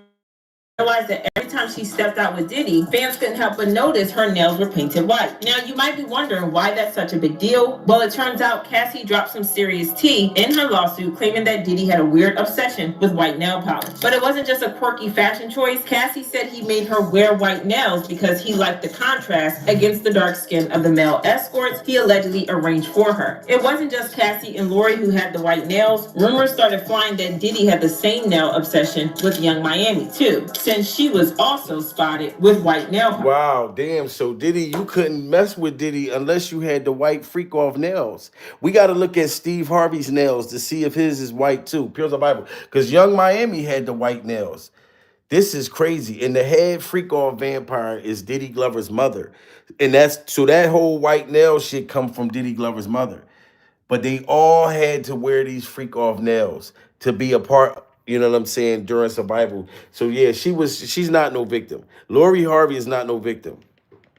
realized that every time she stepped out with Diddy, fans couldn't help but notice her nails were painted white. Now, you might be wondering why that's such a big deal. Well, it turns out Cassie dropped some serious tea in her lawsuit, claiming that Diddy had a weird obsession with white nail polish. But it wasn't just a quirky fashion choice. Cassie said he made her wear white nails because he liked the contrast against the dark skin of the male escorts he allegedly arranged for her. It wasn't just Cassie and Lori who had the white nails. Rumors started flying that Diddy had the same nail obsession with Young Miami, too, since she was also spotted with white nail polish. Wow, damn. So Diddy, you couldn't mess with Diddy unless you had the white freak off nails. We got to look at Steve Harvey's nails to see if his is white too. Pure Survival. Because Young Miami had the white nails. This is crazy. And the head freak off vampire is Diddy Glover's mother. And that whole white nail shit come from Diddy Glover's mother. But they all had to wear these freak off nails to be a part, you know what I'm saying, during survival. So yeah, she's not no victim. Lori Harvey is not no victim.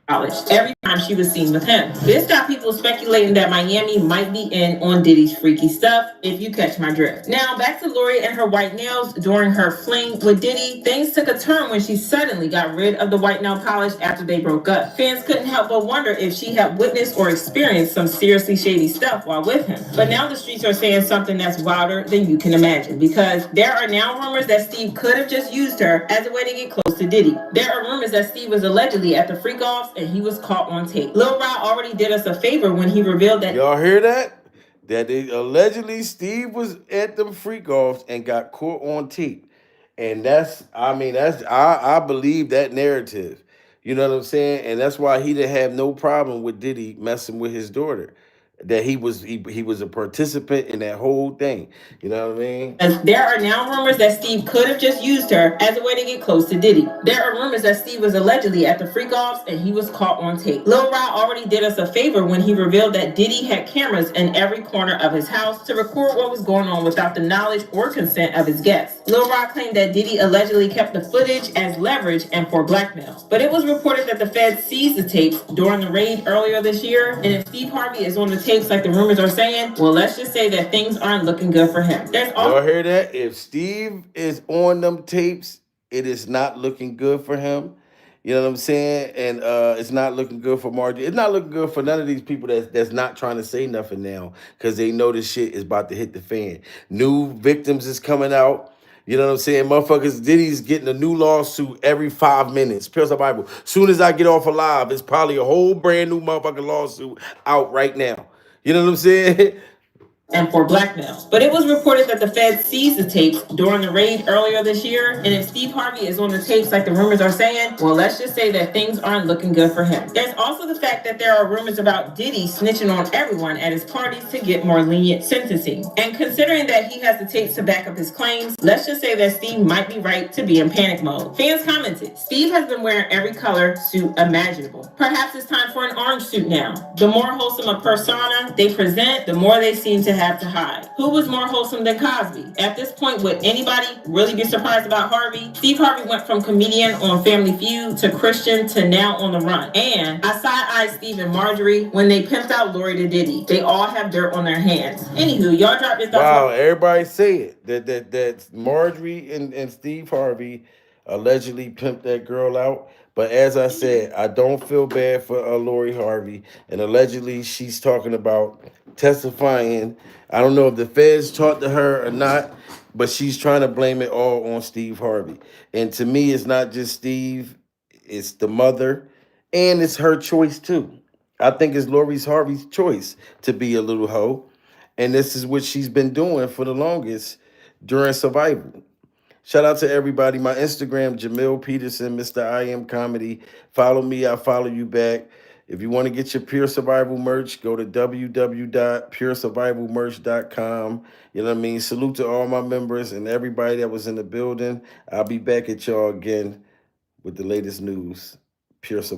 Every time she was seen with him. This got people speculating that Miami might be in on Diddy's freaky stuff, if you catch my drift. Now, back to Lori and her white nails. During her fling with Diddy, things took a turn when she suddenly got rid of the white nail polish after they broke up. Fans couldn't help but wonder if she had witnessed or experienced some seriously shady stuff while with him. But now the streets are saying something that's wilder than you can imagine, because there are now rumors that Steve could have just used her as a way to get close to Diddy. There are rumors that Steve was allegedly at the freak-offs and he was caught on tape. Lil Rod already did us a favor when he revealed that. Y'all hear that? That they allegedly Steve was at them freak offs and got caught on tape. And I believe that narrative. You know what I'm saying? And that's why he didn't have no problem with Diddy messing with his daughter. That he was a participant in that whole thing. You know what I mean? There are now rumors that Steve could have just used her as a way to get close to Diddy. There are rumors that Steve was allegedly at the freak-offs and he was caught on tape. Lil Rod already did us a favor when he revealed that Diddy had cameras in every corner of his house to record what was going on without the knowledge or consent of his guests. Lil Rod claimed that Diddy allegedly kept the footage as leverage and for blackmail. But it was reported that the feds seized the tapes during the raid earlier this year, and if Steve Harvey is on the tapes like the rumors are saying, well, let's just say that things aren't looking good for him. Y'all hear that? If Steve is on them tapes, it is not looking good for him. You know what I'm saying? And it's not looking good for Margie. It's not looking good for none of these people that's not trying to say nothing now, because they know this shit is about to hit the fan. New victims is coming out. You know what I'm saying? Motherfuckers, Diddy's getting a new lawsuit every 5 minutes. Pure Survival. Soon as I get off of live, it's probably a whole brand new motherfucking lawsuit out right now. You know what I'm saying? And for blackmail. But it was reported that the feds seized the tapes during the raid earlier this year, and if Steve Harvey is on the tapes like the rumors are saying, well, let's just say that things aren't looking good for him. There's also the fact that there are rumors about Diddy snitching on everyone at his parties to get more lenient sentencing. And considering that he has the tapes to back up his claims, let's just say that Steve might be right to be in panic mode. Fans commented, Steve has been wearing every color suit imaginable. Perhaps it's time for an orange suit now. The more wholesome a persona they present, the more they seem to have to hide. Who was more wholesome than Cosby? At this point, would anybody really be surprised about Harvey? Steve Harvey went from comedian on Family Feud to Christian to now on the run. And I side-eyed Steve and Marjorie when they pimped out Lori to Diddy. They all have dirt on their hands. Anywho, y'all drop your thoughts. Wow, everybody say it. That Marjorie and Steve Harvey allegedly pimped that girl out. But as I said, I don't feel bad for Lori Harvey. And allegedly she's talking about testifying. I don't know if the feds talked to her or not, but she's trying to blame it all on Steve Harvey. And to me, it's not just Steve, it's the mother, and it's her choice too. I think it's Lori Harvey's choice to be a little hoe. And this is what she's been doing for the longest during survival. Shout out to everybody. My Instagram, Jamil Peterson, Mr. I Am Comedy. Follow me, I'll follow you back. If you want to get your Pure Survival merch, go to www.puresurvivalmerch.com. You know what I mean? Salute to all my members and everybody that was in the building. I'll be back at y'all again with the latest news. Pure Survival.